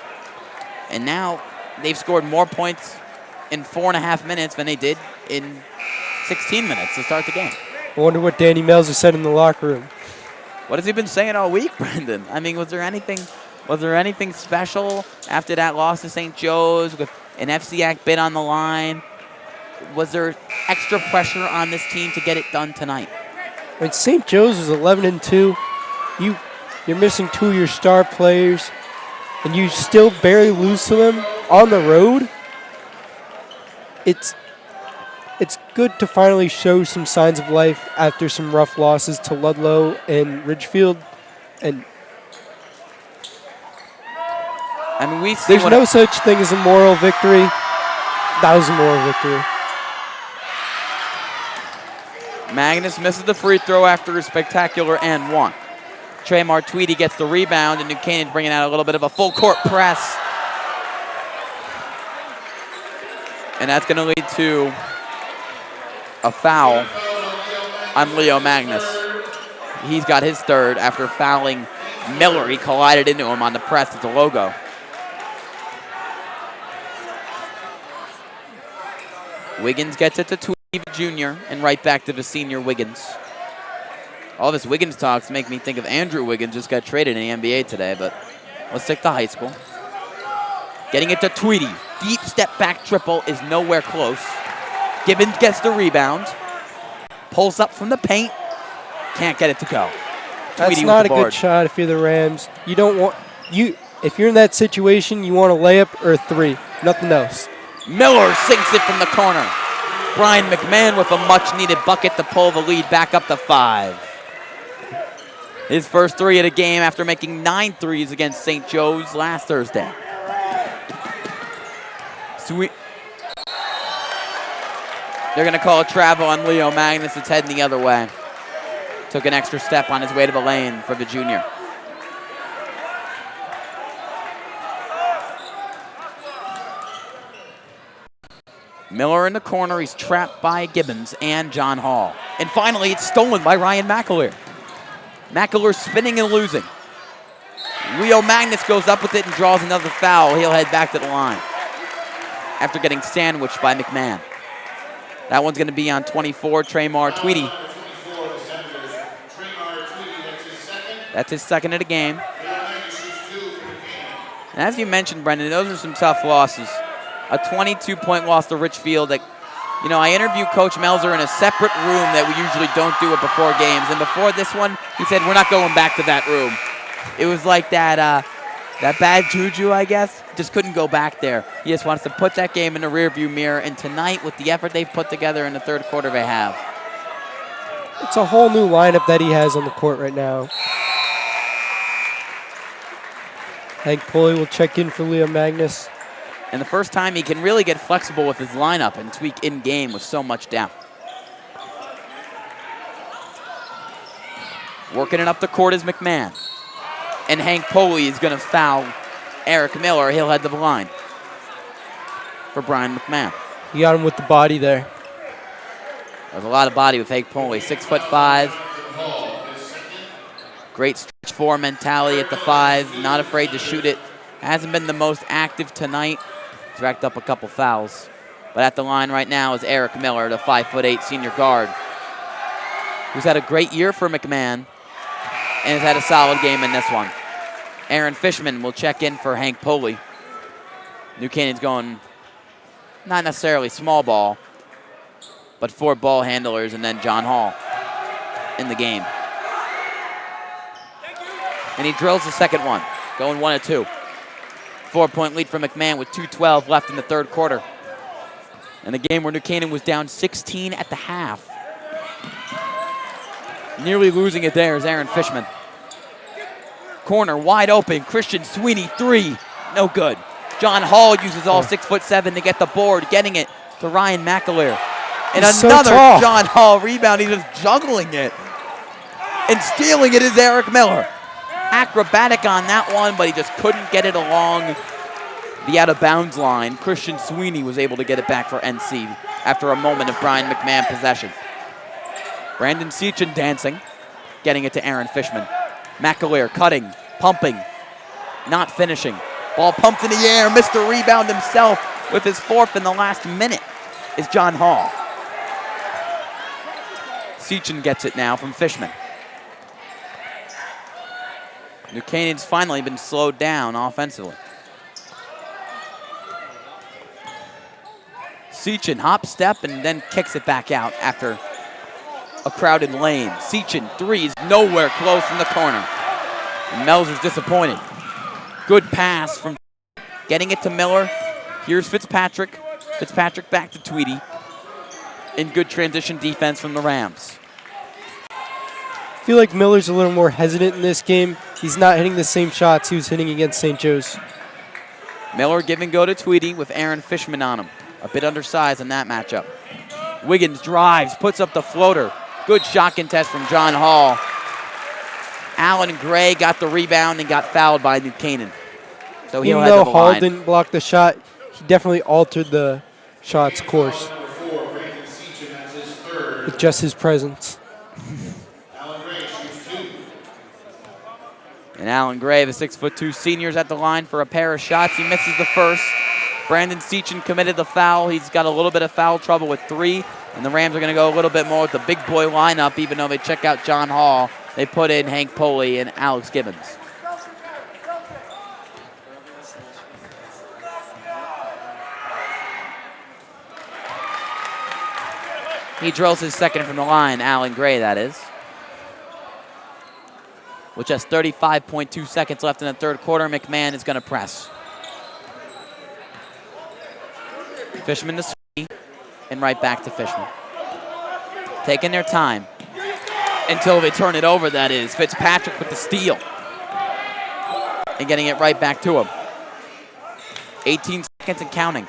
And now they've scored more points in 4.5 minutes than they did in 16 minutes to start the game. I wonder what Danny Melzer said in the locker room. What has he been saying all week, Brendan? I mean, was there anything special after that loss to St. Joe's with an FCAC bid on the line? Was there extra pressure on this team to get it done tonight? I mean, St. Joe's is 11-2. You're missing 2 of your star players, and you still barely lose to them on the road. It's good to finally show some signs of life after some rough losses to Ludlow and Ridgefield. And I mean, there's no such thing as a moral victory. That was a moral victory. Magnus misses the free throw after a spectacular and 1. Tremar Tweedy gets the rebound, and New Canaan's bringing out a little bit of a full court press. And that's going to lead to a foul on Leo Magnus. He's got his third after fouling Miller. He collided into him on the press at the logo. Wiggins gets it to Tweedy Jr. and right back to the senior Wiggins. All this Wiggins talks make me think of Andrew Wiggins, just got traded in the NBA today, but let's stick to high school. Getting it to Tweedy. Deep step back triple is nowhere close. Gibbons gets the rebound. Pulls up from the paint. Can't get it to go. That's not a good shot if you're the Rams. You don't want if you're in that situation, you want a layup or a 3. Nothing else. Miller sinks it from the corner. Brien McMahon with a much-needed bucket to pull the lead back up to 5. His first 3 of the game after making 9 threes against St. Joe's last Thursday. They're going to call a travel on Leo Magnus. It's heading the other way. Took an extra step on his way to the lane for the junior. Miller in the corner. He's trapped by Gibbons and John Hall. And finally, it's stolen by Ryan McAleer. McAleer spinning and losing. Leo Magnus goes up with it and draws another foul. He'll head back to the line after getting sandwiched by McMahon. That one's going to be on 24, Tremar Tweedy. That's his second of the game. And as you mentioned, Brendan, those are some tough losses. A 22-point loss to Richfield. You know, I interviewed Coach Melzer in a separate room that we usually don't do it before games. And before this one, he said, we're not going back to that room. It was like that bad juju, I guess. just couldn't go back there. He just wants to put that game in the rearview mirror, and tonight, with the effort they've put together in the third quarter, they have. It's a whole new lineup that he has on the court right now. Hank Pulley will check in for Leo Magnus. And the first time he can really get flexible with his lineup and tweak in-game with so much depth. Working it up the court is McMahon. And Hank Pulley is going to foul Eric Miller. He'll head to the line for Brien McMahon. You got him with the body there. There's a lot of body with Hank Pulley, 6'5". Great stretch four mentality at the 5. Not afraid to shoot it. Hasn't been the most active tonight. He's racked up a couple fouls. But at the line right now is Eric Miller, the 5'8" senior guard, who's had a great year for McMahon and has had a solid game in this one. Aaron Fishman will check in for Hank Pulley. New Canaan's going not necessarily small ball, but 4 ball handlers and then John Hall in the game. And he drills the second one, going 1 of 2. 4-point lead for McMahon with 2:12 left in the third quarter. And the game where New Canaan was down 16 at the half. Nearly losing it there is Aaron Fishman. Corner wide open, Christian Sweeney 3, no good. John Hall uses all 6'7" to get the board, getting it to Ryan McAleer. And He's another so John Hall rebound, he's just juggling it. And stealing it is Eric Miller. Acrobatic on that one, but he just couldn't get it along the out-of-bounds line. Christian Sweeney was able to get it back for NC after a moment of Brien McMahon possession. Brandon Seachin dancing, getting it to Aaron Fishman. McAleer cutting, pumping, not finishing. Ball pumped in the air, missed the rebound himself with his 4th in the last minute is John Hall. Seachin gets it now from Fishman. New Canaan's finally been slowed down offensively. Seachin hop step and then kicks it back out after a crowded lane. Seachin 3 is nowhere close from the corner. And Mel's is disappointed. Good pass from getting it to Miller. Here's Fitzpatrick. Fitzpatrick back to Tweedy. And good transition defense from the Rams. I feel like Miller's a little more hesitant in this game. He's not hitting the same shots he was hitting against St. Joe's. Miller give and go to Tweedy with Aaron Fishman on him. A bit undersized in that matchup. Wiggins drives, puts up the floater. Good shot contest from John Hall. Allen Gray got the rebound and got fouled by New Canaan. So he'll Even head though to the Hall line. didn't block the shot, he definitely altered the shot's course with just his presence. And Allen Gray, the 6'2" senior, is at the line for a pair of shots. He misses the first. Brandon Seachin committed the foul. He's got a little bit of foul trouble with 3. And the Rams are going to go a little bit more with the big boy lineup, even though they check out John Hall. They put in Hank Pulley and Alex Gibbons. He drills his second from the line, Allen Gray, that is. With just 35.2 seconds left in the third quarter, McMahon is going to press. Fishman to Sweeney, and right back to Fishman. Taking their time until they turn it over, that is. Fitzpatrick with the steal. And getting it right back to him. 18 seconds and counting.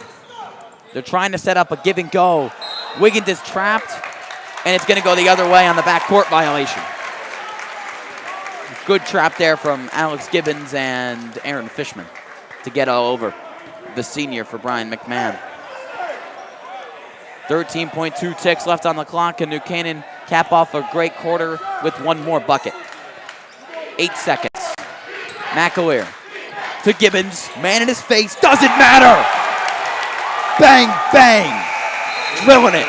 They're trying to set up a give and go. Wiggins is trapped, and it's going to go the other way on the backcourt violation. Good trap there from Alex Gibbons and Aaron Fishman to get all over the senior for Brien McMahon. 13.2 ticks left on the clock, and New Canaan cap off a great quarter with one more bucket. 8 seconds. McAleer to Gibbons. Man in his face. Doesn't matter. Bang, bang. Drilling it.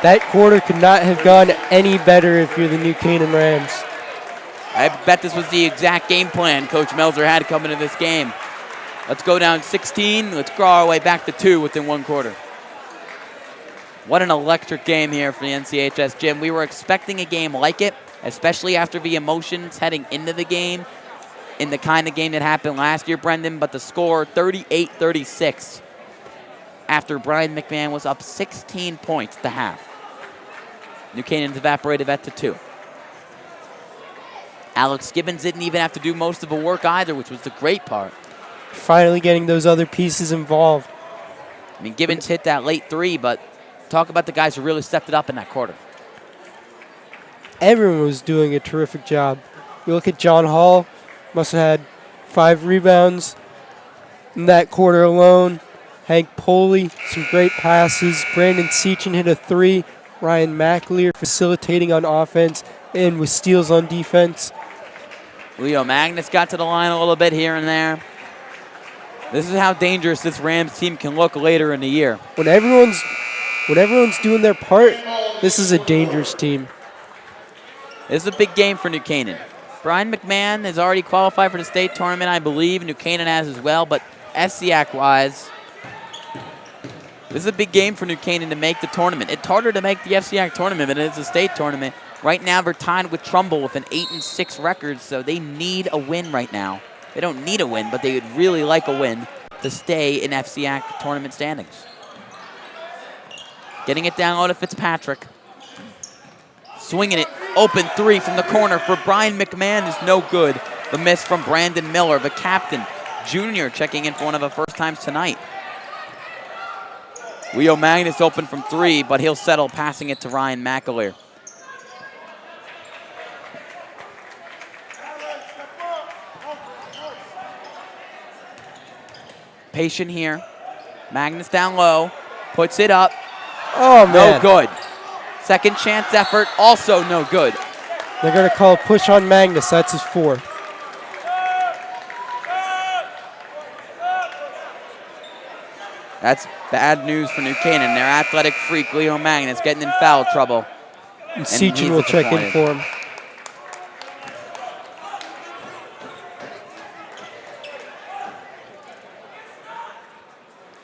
That quarter could not have gone any better if you're the New Canaan Rams. I bet this was the exact game plan Coach Melzer had coming into this game. Let's go down 16. Let's crawl our way back to 2 within one quarter. What an electric game here for the NCHS Gym. We were expecting a game like it, especially after the emotions heading into the game. in the kind of game that happened last year, Brendan, but the score 38-36 after Brien McMahon was up 16 points at the half. New Canaan's evaporated that to 2. Alex Gibbons didn't even have to do most of the work either, which was the great part. Finally getting those other pieces involved. I mean, Gibbons hit that late 3, but talk about the guys who really stepped it up in that quarter. Everyone was doing a terrific job. You look at John Hall, must have had 5 rebounds in that quarter alone. Hank Poley, some great passes. Brandon Seachin hit a 3. Ryan McAleer facilitating on offense and with steals on defense. Leo Magnus got to the line a little bit here and there. This is how dangerous this Rams team can look later in the year. When everyone's doing their part, this is a dangerous team. This is a big game for New Canaan. Brien McMahon has already qualified for the state tournament, I believe. New Canaan has as well, but FCAC-wise, this is a big game for New Canaan to make the tournament. It's harder to make the FCAC tournament than it is the state tournament. Right now, they're tied with Trumbull with an 8-6 record, so they need a win right now. They don't need a win, but they would really like a win to stay in FCAC tournament standings. Getting it down low to Fitzpatrick. Swinging it, open 3 from the corner for Brien McMahon is no good. The miss from Brandon Miller, the captain, junior, checking in for one of the first times tonight. Leo Magnus open from 3, but he'll settle passing it to Ryan McAleer. Patient here. Magnus down low, puts it up. Oh, man. No good. Second chance effort, also no good. They're going to call a push on Magnus. That's his 4. That's bad news for New Canaan. Their athletic freak, Leo Magnus, getting in foul trouble. And Seachin will check in for him.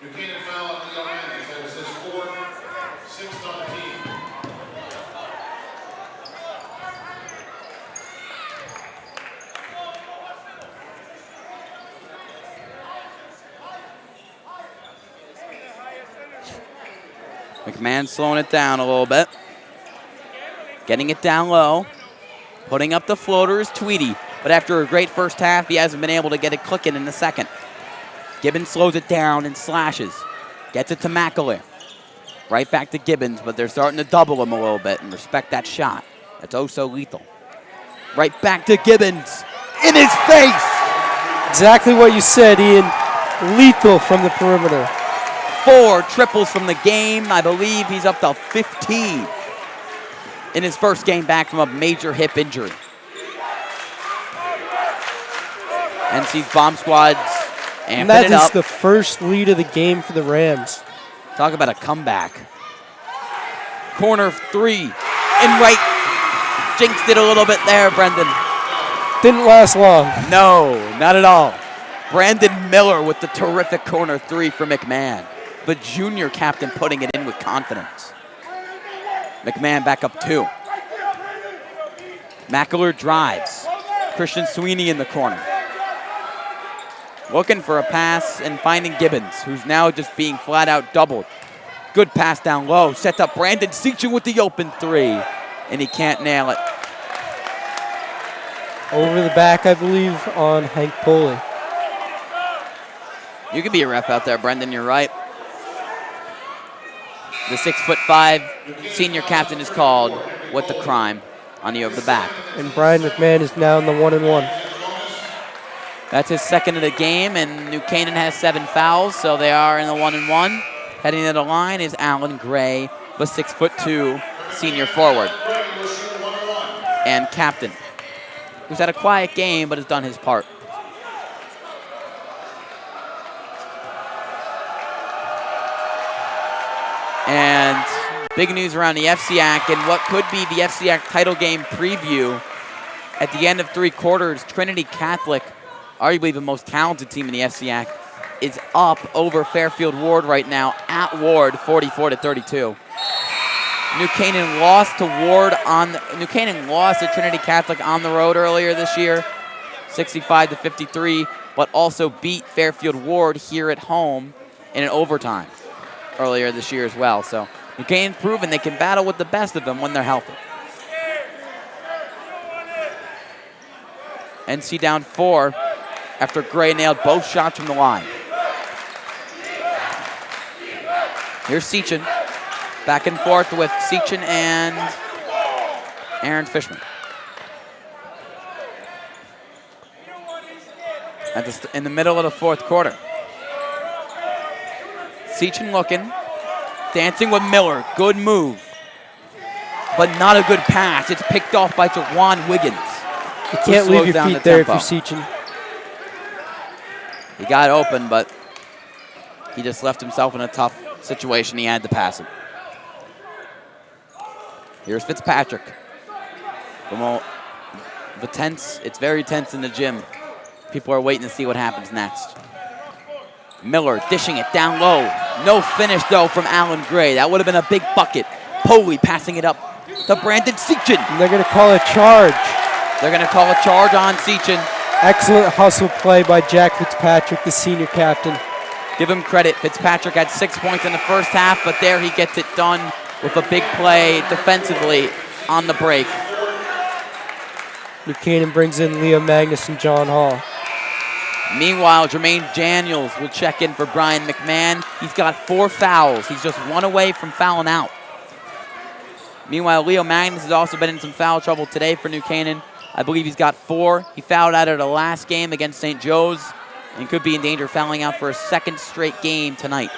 New Canaan foul on Leo Magnus. That was his 4th, 6th on the team. McMahon slowing it down a little bit. Getting it down low. Putting up the floater is Tweedy. But after a great first half, he hasn't been able to get it clicking in the second. Gibbons slows it down and slashes. Gets it to McAleer. Right back to Gibbons, but they're starting to double him a little bit and respect that shot. That's oh so lethal. Right back to Gibbons. In his face! Exactly what you said, Ian. Lethal from the perimeter. 4 triples from the game. I believe he's up to 15 in his first game back from a major hip injury. NC's bomb squad's amping And that it up. is the first lead of the game for the Rams. Talk about a comeback. Corner 3 in right. Jinxed it a little bit there, Brendan. Didn't last long. No, not at all. Brandon Miller with the terrific corner 3 for McMahon. The junior captain putting it in with confidence. McMahon back up 2. McAleer drives. Christian Sweeney in the corner. Looking for a pass and finding Gibbons, who's now just being flat out doubled. Good pass down low. Sets up Brandon Seachin with the open 3. And he can't nail it. Over the back, I believe, on Hank Poley. You could be a ref out there, Brendan. You're right. The 6'5" senior captain is called. What the crime on the over the back. And Brien McMahon is now in the 1-1. That's his second of the game, and New Canaan has 7 fouls, so they are in the 1-1. Heading to the line is Alan Gray, the 6'2" senior forward and captain, who's had a quiet game but has done his part. And big news around the FCAC and what could be the FCAC title game preview. At the end of 3 quarters, Trinity Catholic, arguably the most talented team in the FCAC, is up over Fairfield Ward right now at Ward, 44-32. New Canaan lost to Trinity Catholic on the road earlier this year. 65-53, but also beat Fairfield Ward here at home in an overtime earlier this year as well. So New Canaan's proven they can battle with the best of them when they're healthy. NC down 4 after Gray nailed both shots from the line. Here's Seachin. Back and forth with Seachin and Aaron Fishman. In the middle of the fourth quarter. Seachin looking, dancing with Miller. Good move, but not a good pass. It's picked off by Jawan Wiggins. You can't leave your feet there if you're Seachin. He got open, but he just left himself in a tough situation. He had to pass it. Here's Fitzpatrick. It's very tense in the gym. People are waiting to see what happens next. Miller dishing it down low. No finish, though, from Alan Gray. That would have been a big bucket. Poley passing it up to Brandon Seachin. And they're going to call a charge. They're going to call a charge on Seachin. Excellent hustle play by Jack Fitzpatrick, the senior captain. Give him credit. Fitzpatrick had 6 points in the first half, but there he gets it done with a big play defensively on the break. New Canaan brings in Leo Magnus and John Hall. Meanwhile, Jermaine Daniels will check in for Brien McMahon. He's got 4 fouls. He's just 1 away from fouling out. Meanwhile, Leo Magnus has also been in some foul trouble today for New Canaan. I believe he's got 4. He fouled out of the last game against St. Joe's and could be in danger of fouling out for a 2nd straight game tonight.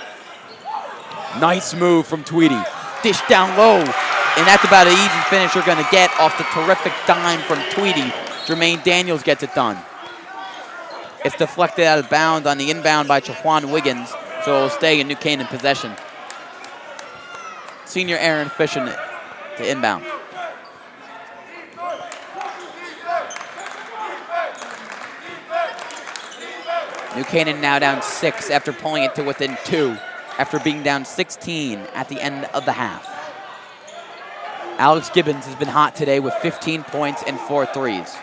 Nice move from Tweedy. Dish down low, and that's about an easy finish you're going to get off the terrific dime from Tweedy. Jermaine Daniels gets it done. It's deflected out of bounds on the inbound by Jaquan Wiggins, so it'll stay in New Canaan possession. Senior Aaron Fishman to inbound. New Canaan now down 6 after pulling it to within 2, after being down 16 at the end of the half. Alex Gibbons has been hot today with 15 points and 4 threes.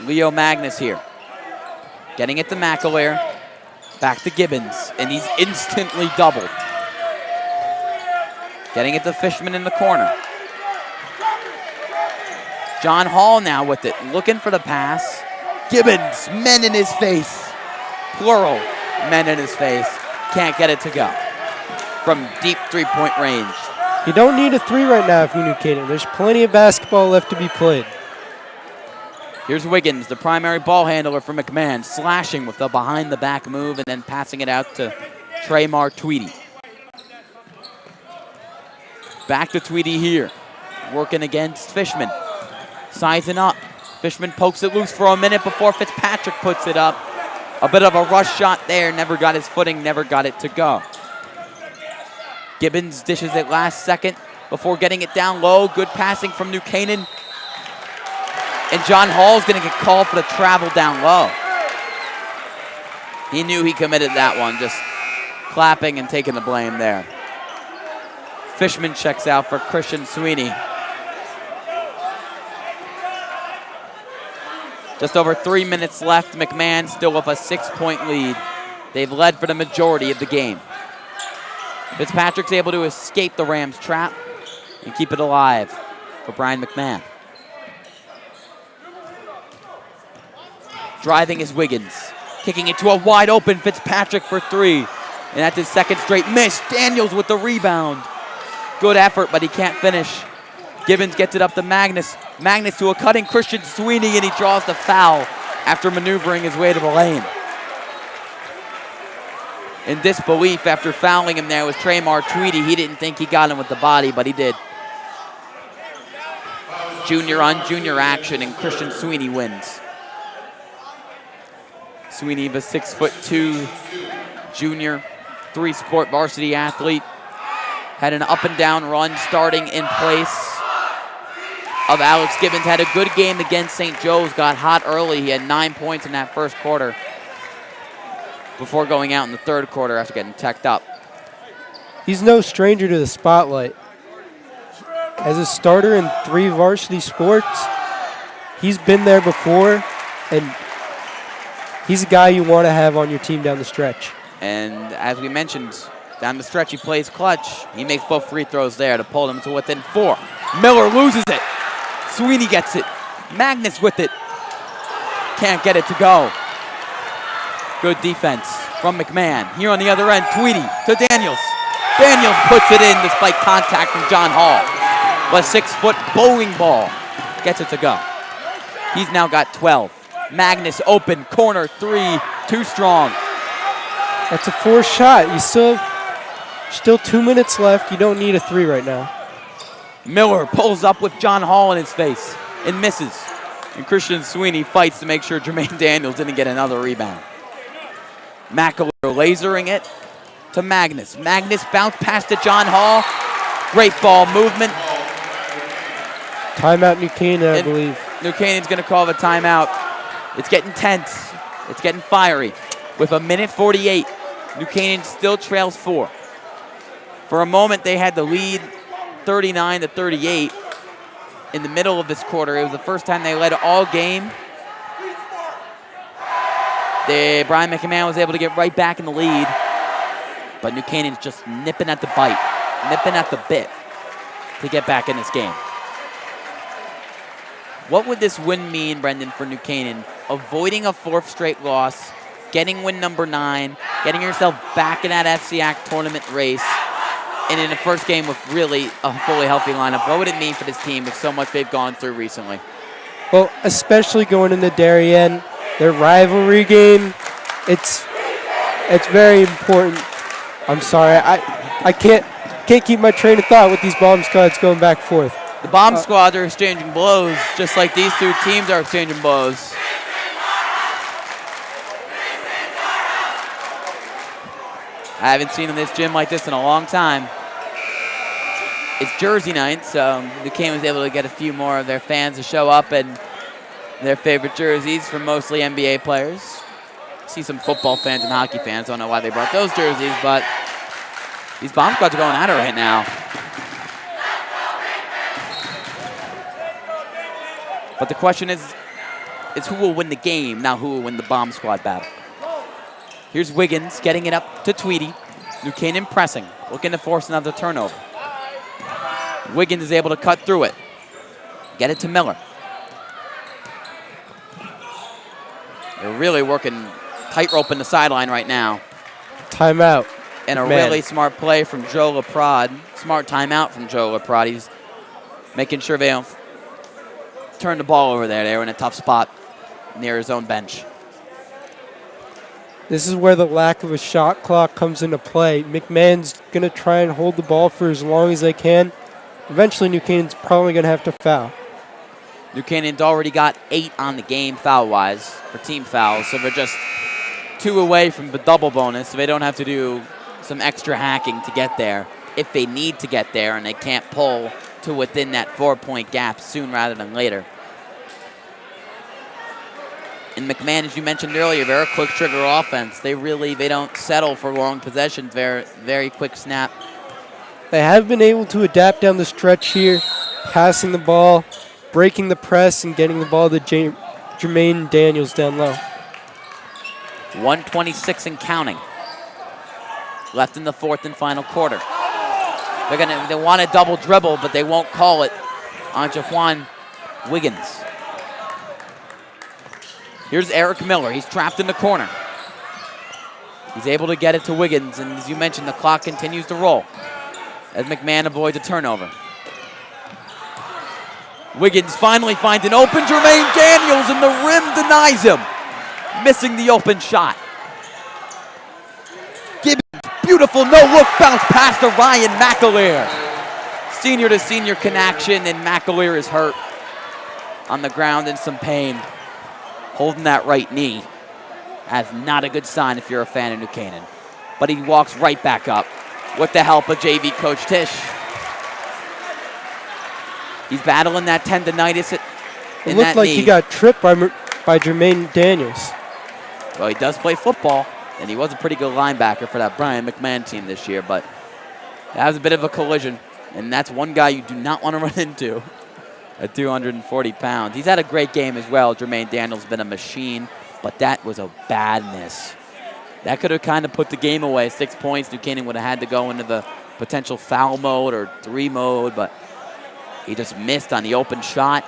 Leo Magnus here. Getting it to McAleer. Back to Gibbons, and he's instantly doubled. Getting it to Fishman in the corner. John Hall now with it, looking for the pass. Gibbons, men in his face. Plural, men in his face. Can't get it to go from deep 3-point range. You don't need a 3 right now if you're New Canaan. There's plenty of basketball left to be played. Here's Wiggins, the primary ball handler for McMahon, slashing with the behind-the-back move and then passing it out to Traymar Tweedy. Back to Tweedy here, working against Fishman. Sizing up. Fishman pokes it loose for a minute before Fitzpatrick puts it up. A bit of a rush shot there, never got his footing, never got it to go. Gibbons dishes it last second before getting it down low. Good passing from New Canaan. And John Hall's going to get called for the travel down low. He knew he committed that one, just clapping and taking the blame there. Fishman checks out for Christian Sweeney. Just over 3 minutes left. McMahon still with a 6-point lead. They've led for the majority of the game. Fitzpatrick's able to escape the Rams' trap and keep it alive for Brien McMahon. Driving is Wiggins. Kicking it to a wide open Fitzpatrick for 3. And that's his 2nd straight miss. Daniels with the rebound. Good effort, but he can't finish. Gibbons gets it up to Magnus. Magnus to a cutting Christian Sweeney, and he draws the foul after maneuvering his way to the lane. In disbelief after fouling him there was Traymar Tweedy. He didn't think he got him with the body, but he did. Junior on junior action, and Christian Sweeney wins. Sweeney, the 6'2" junior, 3-sport varsity athlete, had an up and down run starting in place of Alex Gibbons. Had a good game against St. Joe's, got hot early. He had 9 points in that first quarter before going out in the third quarter after getting teched up. He's no stranger to the spotlight. As a starter in 3 varsity sports, He's been there before, and he's a guy you want to have on your team down the stretch. And as we mentioned, down the stretch, he plays clutch. He makes both free throws there to pull them to within 4. Miller loses it. Sweeney gets it. Magnus with it. Can't get it to go. Good defense from McMahon. Here on the other end, Tweedy to Daniels. Daniels puts it in despite contact from John Hall. But 6-foot bowling ball gets it to go. He's now got 12. Magnus open, corner 3, too strong. That's a 4 shot. You still 2 minutes left. You don't need a 3 right now. Miller pulls up with John Hall in his face and misses. And Christian Sweeney fights to make sure Jermaine Daniels didn't get another rebound. McAleer lasering it to Magnus. Magnus bounced past to John Hall. Great ball movement. Timeout New Canaan, I believe. New Canaan's going to call the timeout. It's getting tense. It's getting fiery. With 1:48, New Canaan still trails 4. For a moment, they had the lead 39-38 in the middle of this quarter. It was the first time they led all game. Brien McMahon was able to get right back in the lead, but New Canaan's just nipping at the bite, nipping at the bit to get back in this game. What would this win mean, Brendan, for New Canaan? Avoiding a 4th straight loss, getting win number 9, getting yourself back in that FCAC tournament race, and in the first game with really a fully healthy lineup. What would it mean for this team with so much they've gone through recently? Well, especially going into Darien, their rivalry game, it's very important. I'm sorry, I can't keep my train of thought with these bomb squads going back and forth. The bomb squads are exchanging blows, just like these two teams are exchanging blows. I haven't seen in this gym like this in a long time. It's Jersey night, so New Canaan was able to get a few more of their fans to show up in their favorite jerseys from mostly NBA players. See some football fans and hockey fans. Don't know why they brought those jerseys, but these bomb squads are going at it right now. But the question is who will win the game, not who will win the bomb squad battle. Here's Wiggins getting it up to Tweedy. New Canaan pressing, looking to force another turnover. Wiggins is able to cut through it. Get it to Miller. They're really working tightrope in the sideline right now. Timeout. And a really smart play from Joe LaPrade. Smart timeout from Joe LaPrade. He's making sure they don't turn the ball over there. They were in a tough spot near his own bench. This is where the lack of a shot clock comes into play. McMahon's going to try and hold the ball for as long as they can. Eventually, New Canaan's probably going to have to foul. New Canaan's already got 8 on the game foul-wise for team fouls, so they're just 2 away from the double bonus, so they don't have to do some extra hacking to get there if they need to get there and they can't pull to within that 4-point gap soon rather than later. And McMahon, as you mentioned earlier, they're a quick trigger offense. They don't settle for long possessions. They're very quick snap. They have been able to adapt down the stretch here, passing the ball, breaking the press, and getting the ball to Jermaine Daniels down low. 1:26 and counting left in the 4th and final quarter. They want a double dribble, but they won't call it on Jaquan Wiggins. Here's Eric Miller. He's trapped in the corner. He's able to get it to Wiggins, and as you mentioned, the clock continues to roll as McMahon avoids a turnover. Wiggins finally finds an open Jermaine Daniels, and the rim denies him, missing the open shot. Gibbons, beautiful no-look bounce pass to Ryan McAleer. Senior to senior connection, and McAleer is hurt on the ground in some pain, holding that right knee. That's not a good sign if you're a fan of New Canaan. But he walks right back up with the help of JV coach Tish. He's battling that tendonitis It looked like he got tripped by Jermaine Daniels. Well, he does play football, and he was a pretty good linebacker for that Brien McMahon team this year, but that was a bit of a collision, and that's one guy you do not want to run into. at 240 pounds. He's had a great game as well. Jermaine Daniels been a machine, but that was a bad miss. That could have kind of put the game away. 6 points. New Canaan would have had to go into the potential foul mode or 3 mode, but he just missed on the open shot.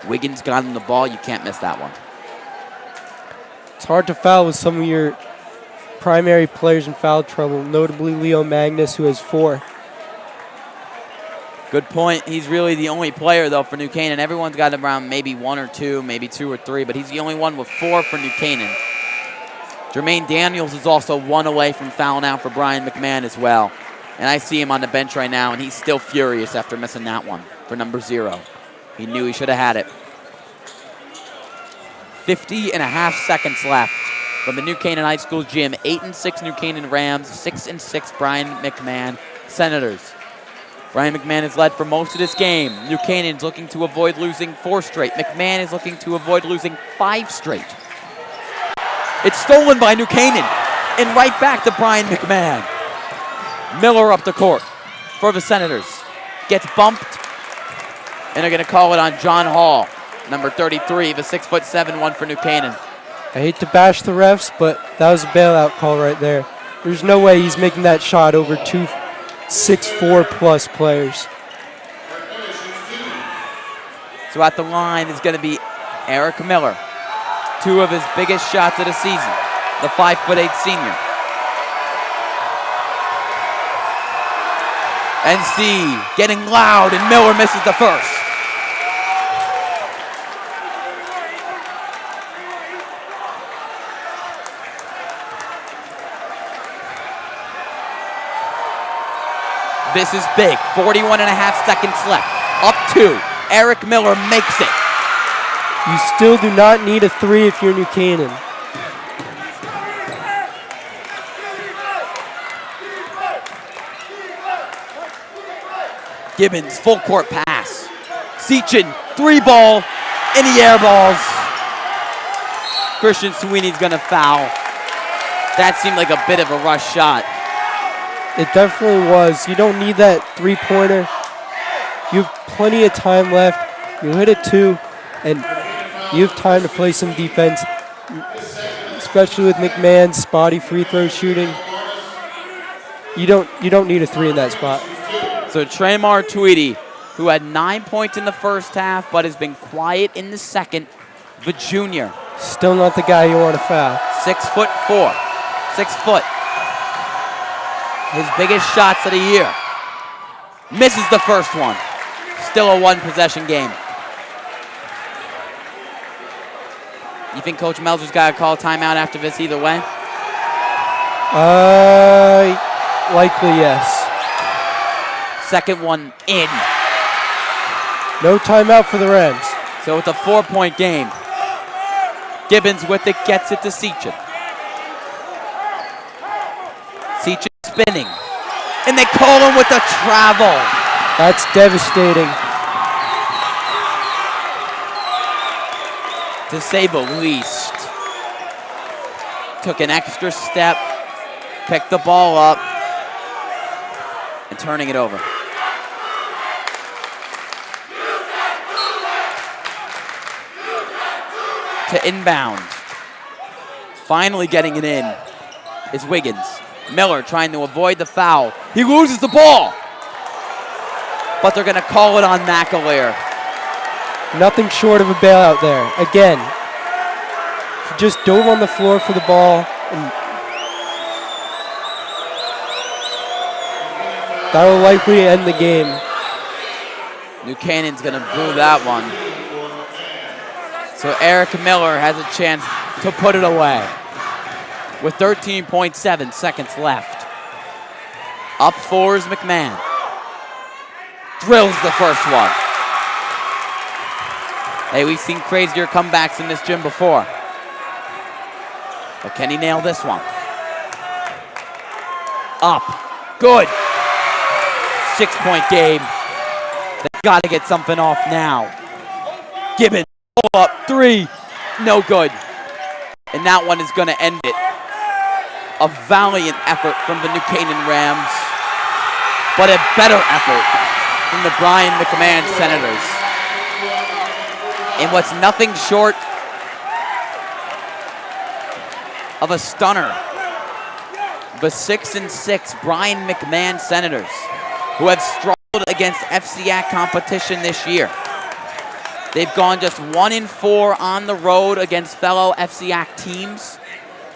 Wiggins got him the ball. You can't miss that one. It's hard to foul with some of your primary players in foul trouble, notably Leo Magnus, who has 4. Good point. He's really the only player, though, for New Canaan. Everyone's got around maybe 1 or 2, maybe 2 or 3, but he's the only one with 4 for New Canaan. Jermaine Daniels is also 1 away from fouling out for Brien McMahon as well. And I see him on the bench right now, and he's still furious after missing that one for number 0. He knew he should have had it. 50.5 seconds left from the New Canaan High School gym. 8-6 New Canaan Rams, 6-6 Brien McMahon Senators. Brien McMahon has led for most of this game. New Canaan's looking to avoid losing 4 straight. McMahon is looking to avoid losing 5 straight. It's stolen by New Canaan, and right back to Brien McMahon. Miller up the court for the Senators. Gets bumped, and they're going to call it on John Hall, number 33, the 6'7" one for New Canaan. I hate to bash the refs, but that was a bailout call right there. There's no way he's making that shot over 2 6'4+ players. So at the line is going to be Eric Miller. 2 of his biggest shots of the season, the 5'8" senior. NC getting loud, and Miller misses the first. This is big. 41.5 seconds left. Up 2. Eric Miller makes it. You still do not need a 3 if you're New Canaan. Gibbons, full court pass. Sechin, 3-ball, in the air balls. Christian Sweeney's gonna foul. That seemed like a bit of a rush shot. It definitely was. You don't need that 3-pointer. You have plenty of time left. You hit it 2, and you have time to play some defense, especially with McMahon's spotty free throw shooting. You don't need a 3 in that spot. So Tremar Tweedy, who had 9 points in the first half but has been quiet in the second, the junior. Still not the guy you want to foul. 6'4", 6 foot. His biggest shots of the year. Misses the first one. Still a 1-possession game. You think Coach Melzer's got to call a timeout after this either way? Likely yes. Second one in. No timeout for the Rams. So it's a 4-point game. Gibbons with it, gets it to Sechin. Sechin spinning. And they call him with the travel. That's devastating. To say the least. Took an extra step, picked the ball up, and turning it over. To inbound. Finally getting it in is Wiggins. Miller trying to avoid the foul. He loses the ball. But they're going to call it on McAleer. Nothing short of a bailout there. Again, he just dove on the floor for the ball, and that will likely end the game. New Canaan's going to boo that one. So Eric Miller has a chance to put it away with 13.7 seconds left. Up 4 is McMahon. Drills the first one. Hey, we've seen crazier comebacks in this gym before. But can he nail this one? Up. Good. 6-point game. They've got to get something off now. Gibbons, pull up, 3. No good. And that one is going to end it. A valiant effort from the New Canaan Rams, but a better effort from the Brien McMahon Senators. in what's nothing short of a stunner. The 6-6 Brien McMahon Senators, who have struggled against FCAC competition this year. They've gone just 1-4 on the road against fellow FCAC teams,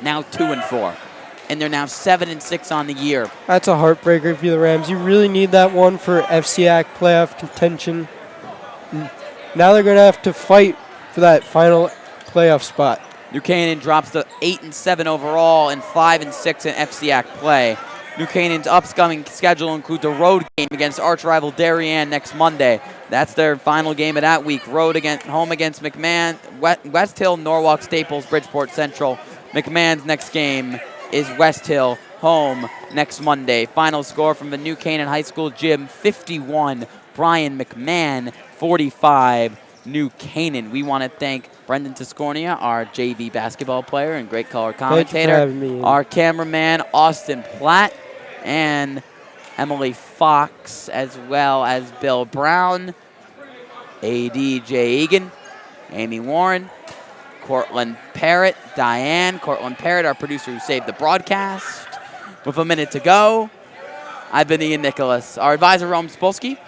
now 2-4. And they're now 7-6 on the year. That's a heartbreaker for the Rams. You really need that one for FCAC playoff contention. Now they're going to have to fight for that final playoff spot. New Canaan drops to 8-7 overall and 5-6 in FCAC play. New Canaan's upcoming schedule includes a road game against arch rival Darien next Monday. That's their final game of that week. Home against McMahon, West Hill, Norwalk, Staples, Bridgeport Central. McMahon's next game is West Hill, home next Monday. Final score from the New Canaan High School gym, 51, Brien McMahon, 45, New Canaan. We want to thank Brendan Tiscornia, our JV basketball player and great color commentator, our cameraman, Austin Platt, and Emily Fox, as well as Bill Brown, AD Jay Egan, Amy Warren, Cortland Parrott, Diane. Cortland Parrott, our producer who saved the broadcast. With a minute to go, I've been Ian Nicholas. Our advisor, Rome Spolsky.